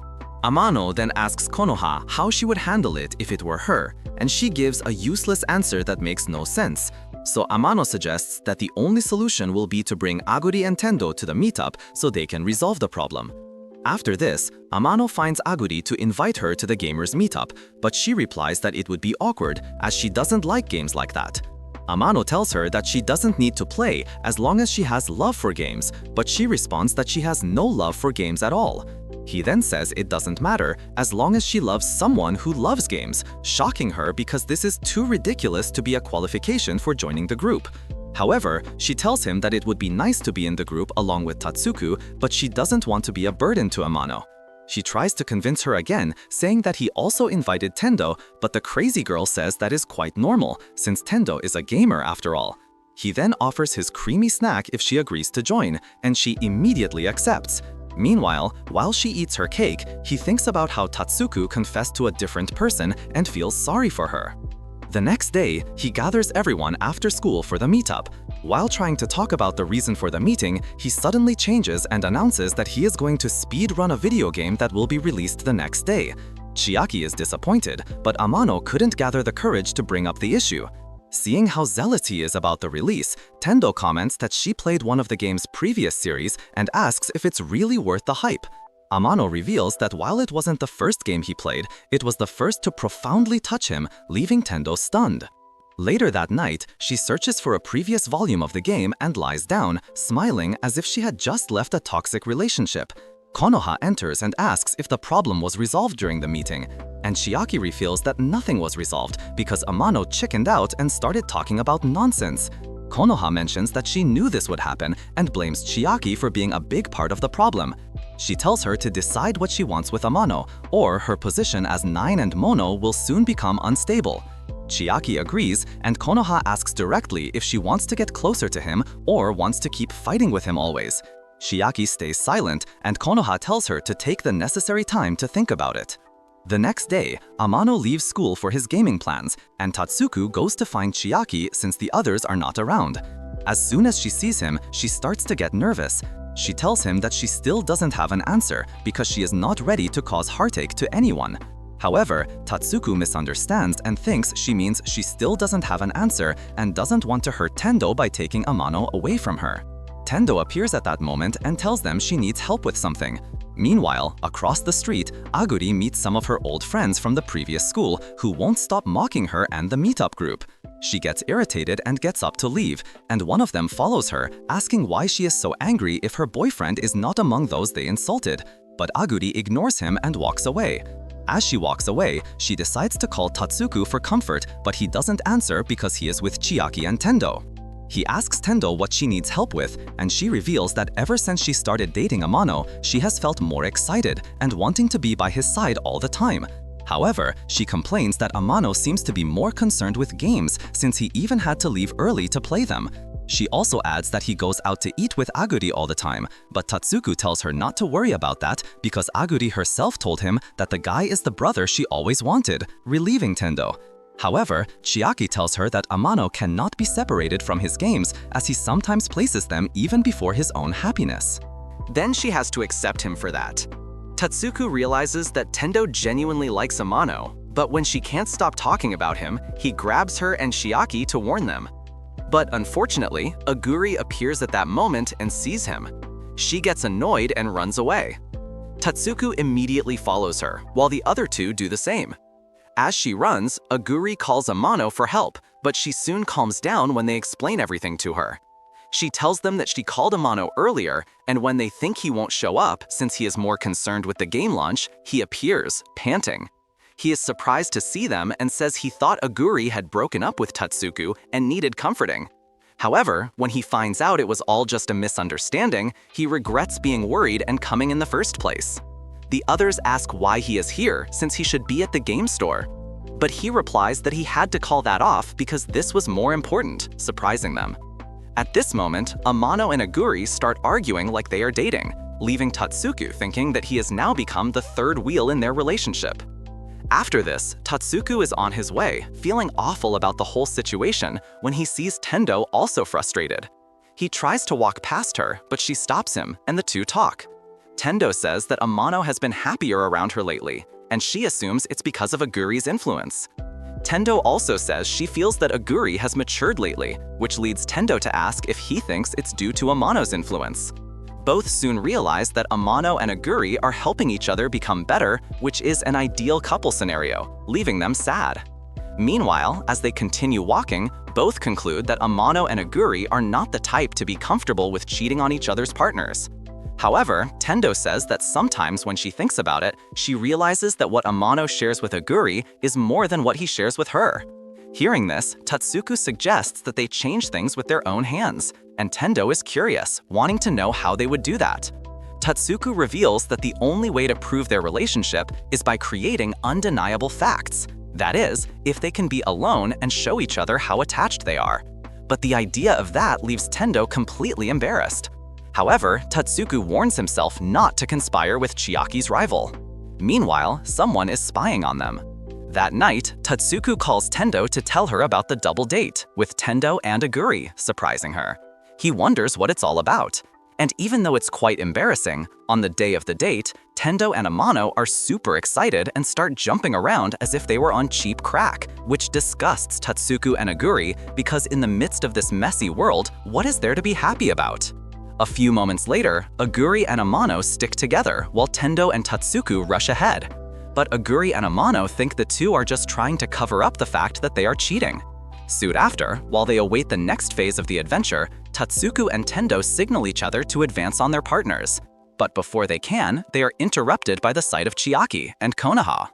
Amano then asks Konoha how she would handle it if it were her, and she gives a useless answer that makes no sense. So Amano suggests that the only solution will be to bring Aguri and Tendo to the meetup so they can resolve the problem. After this, Amano finds Aguri to invite her to the gamers' meetup, but she replies that it would be awkward as she doesn't like games like that. Amano tells her that she doesn't need to play as long as she has love for games, but she responds that she has no love for games at all. He then says it doesn't matter as long as she loves someone who loves games, shocking her because this is too ridiculous to be a qualification for joining the group. However, she tells him that it would be nice to be in the group along with Tatsuku, but she doesn't want to be a burden to Amano. She tries to convince her again, saying that he also invited Tendo, but the crazy girl says that is quite normal, since Tendo is a gamer after all. He then offers his creamy snack if she agrees to join, and she immediately accepts. Meanwhile, while she eats her cake, he thinks about how Tatsuku confessed to a different person and feels sorry for her. The next day, he gathers everyone after school for the meetup. While trying to talk about the reason for the meeting, he suddenly changes and announces that he is going to speedrun a video game that will be released the next day. Chiaki is disappointed, but Amano couldn't gather the courage to bring up the issue. Seeing how zealous he is about the release, Tendo comments that she played one of the game's previous series and asks if it's really worth the hype. Amano reveals that while it wasn't the first game he played, it was the first to profoundly touch him, leaving Tendo stunned. Later that night, she searches for a previous volume of the game and lies down, smiling as if she had just left a toxic relationship. Konoha enters and asks if the problem was resolved during the meeting, and Chiaki reveals that nothing was resolved because Amano chickened out and started talking about nonsense. Konoha mentions that she knew this would happen and blames Chiaki for being a big part of the problem. She tells her to decide what she wants with Amano, or her position as Nine and Mono will soon become unstable. Chiaki agrees, and Konoha asks directly if she wants to get closer to him or wants to keep fighting with him always. Chiaki stays silent, and Konoha tells her to take the necessary time to think about it. The next day, Amano leaves school for his gaming plans, and Tatsuku goes to find Chiaki since the others are not around. As soon as she sees him, she starts to get nervous. She tells him that she still doesn't have an answer because she is not ready to cause heartache to anyone. However, Tatsuku misunderstands and thinks she means she still doesn't have an answer and doesn't want to hurt Tendo by taking Amano away from her. Tendo appears at that moment and tells them she needs help with something. Meanwhile, across the street, Aguri meets some of her old friends from the previous school who won't stop mocking her and the meetup group. She gets irritated and gets up to leave, and one of them follows her, asking why she is so angry if her boyfriend is not among those they insulted. But Aguri ignores him and walks away. As she walks away, she decides to call Tatsuku for comfort, but he doesn't answer because he is with Chiaki and Tendo. He asks Tendo what she needs help with, and she reveals that ever since she started dating Amano, she has felt more excited and wanting to be by his side all the time. However, she complains that Amano seems to be more concerned with games since he even had to leave early to play them. She also adds that he goes out to eat with Aguri all the time, but Tatsuku tells her not to worry about that because Aguri herself told him that the guy is the brother she always wanted, relieving Tendo. However, Chiaki tells her that Amano cannot be separated from his games as he sometimes places them even before his own happiness. Then she has to accept him for that. Tatsuku realizes that Tendo genuinely likes Amano, but when she can't stop talking about him, he grabs her and Chiaki to warn them. But unfortunately, Aguri appears at that moment and sees him. She gets annoyed and runs away. Tatsuku immediately follows her, while the other two do the same. As she runs, Aguri calls Amano for help, but she soon calms down when they explain everything to her. She tells them that she called Amano earlier, and when they think he won't show up since he is more concerned with the game launch, he appears, panting. He is surprised to see them and says he thought Aguri had broken up with Tatsuku and needed comforting. However, when he finds out it was all just a misunderstanding, he regrets being worried and coming in the first place. The others ask why he is here since he should be at the game store. But he replies that he had to call that off because this was more important, surprising them. At this moment, Amano and Aguri start arguing like they are dating, leaving Tatsuku thinking that he has now become the third wheel in their relationship. After this, Tatsuku is on his way, feeling awful about the whole situation when he sees Tendo also frustrated. He tries to walk past her, but she stops him and the two talk. Tendo says that Amano has been happier around her lately, and she assumes it's because of Aguri's influence. Tendo also says she feels that Aguri has matured lately, which leads Tendo to ask if he thinks it's due to Amano's influence. Both soon realize that Amano and Aguri are helping each other become better, which is an ideal couple scenario, leaving them sad. Meanwhile, as they continue walking, both conclude that Amano and Aguri are not the type to be comfortable with cheating on each other's partners. However, Tendo says that sometimes when she thinks about it, she realizes that what Amano shares with Aguri is more than what he shares with her. Hearing this, Tatsuku suggests that they change things with their own hands, and Tendo is curious, wanting to know how they would do that. Tatsuku reveals that the only way to prove their relationship is by creating undeniable facts. That is, if they can be alone and show each other how attached they are. But the idea of that leaves Tendo completely embarrassed. However, Tatsuku warns himself not to conspire with Chiaki's rival. Meanwhile, someone is spying on them. That night, Tatsuku calls Tendo to tell her about the double date, with Tendo and Aguri, surprising her. He wonders what it's all about. And even though it's quite embarrassing, on the day of the date, Tendo and Amano are super excited and start jumping around as if they were on cheap crack, which disgusts Tatsuku and Aguri because in the midst of this messy world, what is there to be happy about? A few moments later, Aguri and Amano stick together while Tendo and Tatsuku rush ahead. But Aguri and Amano think the two are just trying to cover up the fact that they are cheating. Soon after, while they await the next phase of the adventure, Tatsuku and Tendo signal each other to advance on their partners. But before they can, they are interrupted by the sight of Chiaki and Konoha.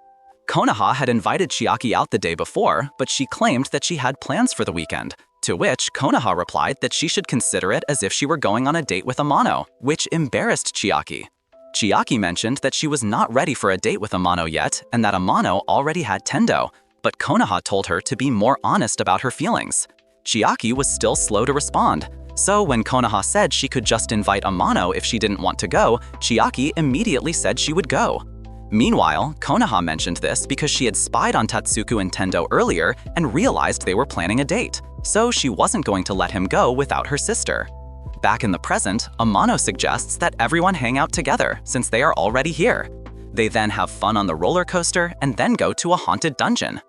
Konoha had invited Chiaki out the day before, but she claimed that she had plans for the weekend. To which Konoha replied that she should consider it as if she were going on a date with Amano, which embarrassed Chiaki. Chiaki mentioned that she was not ready for a date with Amano yet and that Amano already had Tendo, but Konoha told her to be more honest about her feelings. Chiaki was still slow to respond, so when Konoha said she could just invite Amano if she didn't want to go, Chiaki immediately said she would go. Meanwhile, Konoha mentioned this because she had spied on Tatsuku and Tendo earlier and realized they were planning a date, so she wasn't going to let him go without her sister. Back in the present, Amano suggests that everyone hang out together since they are already here. They then have fun on the roller coaster and then go to a haunted dungeon.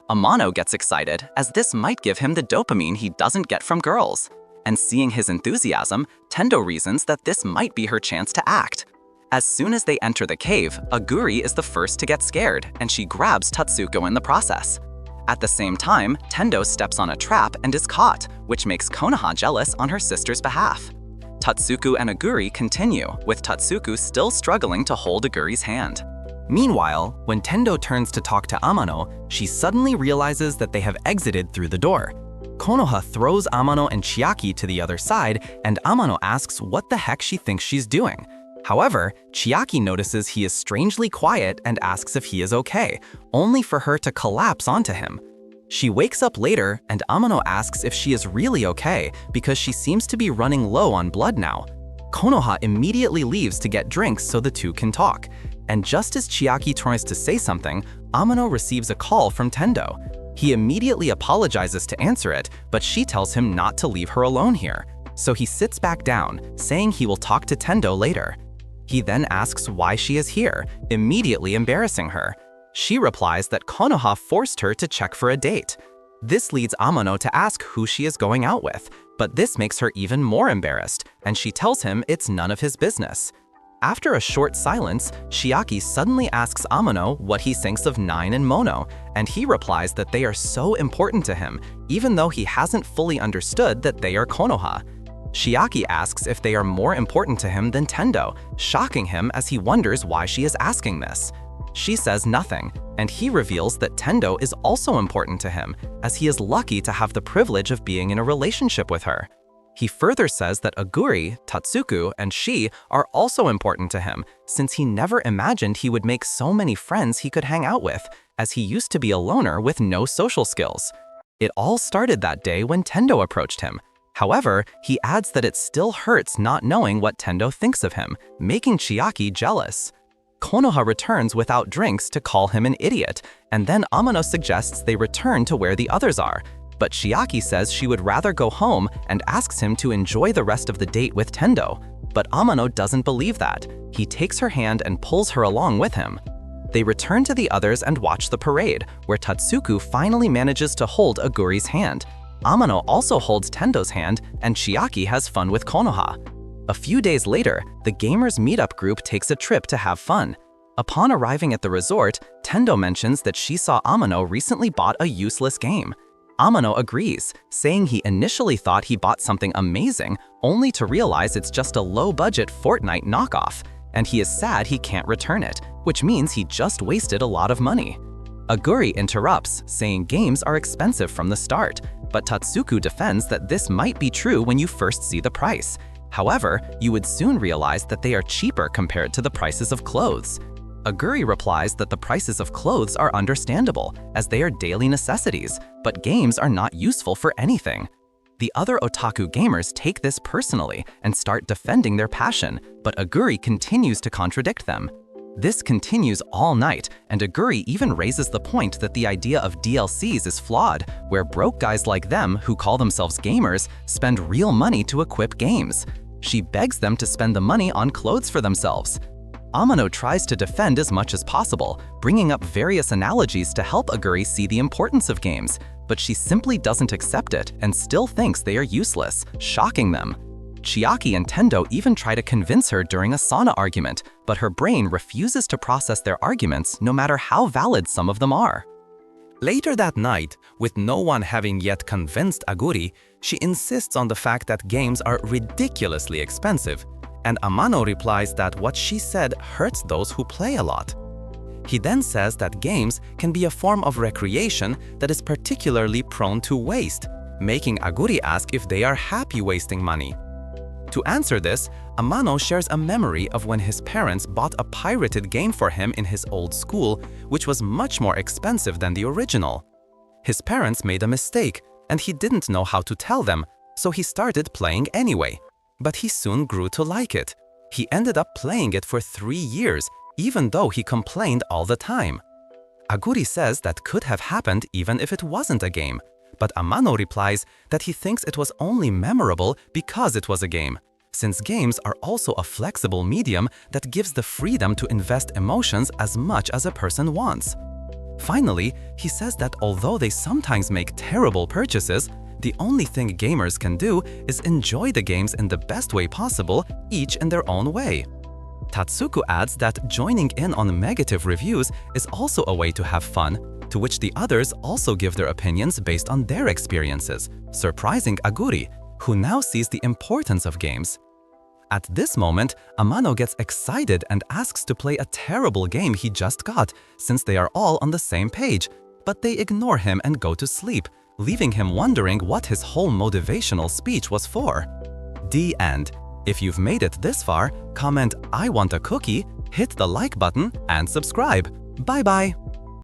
Amano gets excited as this might give him the dopamine he doesn't get from girls. And seeing his enthusiasm, Tendo reasons that this might be her chance to act. As soon as they enter the cave, Aguri is the first to get scared, and she grabs Tatsuko in the process. At the same time, Tendo steps on a trap and is caught, which makes Konoha jealous on her sister's behalf. Tatsuku and Aguri continue, with Tatsuku still struggling to hold Aguri's hand. Meanwhile, when Tendo turns to talk to Amano, she suddenly realizes that they have exited through the door. Konoha throws Amano and Chiaki to the other side, and Amano asks what the heck she thinks she's doing. However, Chiaki notices he is strangely quiet and asks if he is okay, only for her to collapse onto him. She wakes up later, and Amano asks if she is really okay because she seems to be running low on blood now. Konoha immediately leaves to get drinks so the two can talk. And just as Chiaki tries to say something, Amano receives a call from Tendo. He immediately apologizes to answer it, but she tells him not to leave her alone here. So he sits back down, saying he will talk to Tendo later. He then asks why she is here, immediately embarrassing her. She replies that Konoha forced her to check for a date. This leads Amano to ask who she is going out with, but this makes her even more embarrassed, and she tells him it's none of his business. After a short silence, Chiaki suddenly asks Amano what he thinks of Nine and Mono, and he replies that they are so important to him, even though he hasn't fully understood that they are Konoha. Chiaki asks if they are more important to him than Tendo, shocking him as he wonders why she is asking this. She says nothing, and he reveals that Tendo is also important to him, as he is lucky to have the privilege of being in a relationship with her. He further says that Aguri, Tatsuku, and she are also important to him, since he never imagined he would make so many friends he could hang out with, as he used to be a loner with no social skills. It all started that day when Tendo approached him. However, he adds that it still hurts not knowing what Tendo thinks of him, making Chiaki jealous. Konoha returns without drinks to call him an idiot, and then Amano suggests they return to where the others are. But Chiaki says she would rather go home and asks him to enjoy the rest of the date with Tendo. But Amano doesn't believe that. He takes her hand and pulls her along with him. They return to the others and watch the parade, where Tatsuku finally manages to hold Aguri's hand. Amano also holds Tendo's hand, and Chiaki has fun with Konoha. A few days later, the gamers' meetup group takes a trip to have fun. Upon arriving at the resort, Tendo mentions that she saw Amano recently bought a useless game. Amano agrees, saying he initially thought he bought something amazing, only to realize it's just a low-budget Fortnite knockoff, and he is sad he can't return it, which means he just wasted a lot of money. Aguri interrupts, saying games are expensive from the start, but Tatsuku defends that this might be true when you first see the price. However, you would soon realize that they are cheaper compared to the prices of clothes. Aguri replies that the prices of clothes are understandable, as they are daily necessities, but games are not useful for anything. The other otaku gamers take this personally and start defending their passion, but Aguri continues to contradict them. This continues all night, and Aguri even raises the point that the idea of DLCs is flawed, where broke guys like them, who call themselves gamers, spend real money to equip games. She begs them to spend the money on clothes for themselves. Amano tries to defend as much as possible, bringing up various analogies to help Aguri see the importance of games, but she simply doesn't accept it and still thinks they are useless, shocking them. Chiaki and Tendo even try to convince her during a sauna argument, but her brain refuses to process their arguments no matter how valid some of them are. Later that night, with no one having yet convinced Aguri, she insists on the fact that games are ridiculously expensive, and Amano replies that what she said hurts those who play a lot. He then says that games can be a form of recreation that is particularly prone to waste, making Aguri ask if they are happy wasting money. To answer this, Amano shares a memory of when his parents bought a pirated game for him in his old school, which was much more expensive than the original. His parents made a mistake, and he didn't know how to tell them, so he started playing anyway. But he soon grew to like it. He ended up playing it for 3 years, even though he complained all the time. Aguri says that could have happened even if it wasn't a game, but Amano replies that he thinks it was only memorable because it was a game, since games are also a flexible medium that gives the freedom to invest emotions as much as a person wants. Finally, he says that although they sometimes make terrible purchases, the only thing gamers can do is enjoy the games in the best way possible, each in their own way. Tatsuku adds that joining in on negative reviews is also a way to have fun, to which the others also give their opinions based on their experiences, surprising Aguri, who now sees the importance of games. At this moment, Amano gets excited and asks to play a terrible game he just got, since they are all on the same page, but they ignore him and go to sleep, leaving him wondering what his whole motivational speech was for. The end. If you've made it this far, comment "I want a cookie," hit the like button, and subscribe. Bye-bye!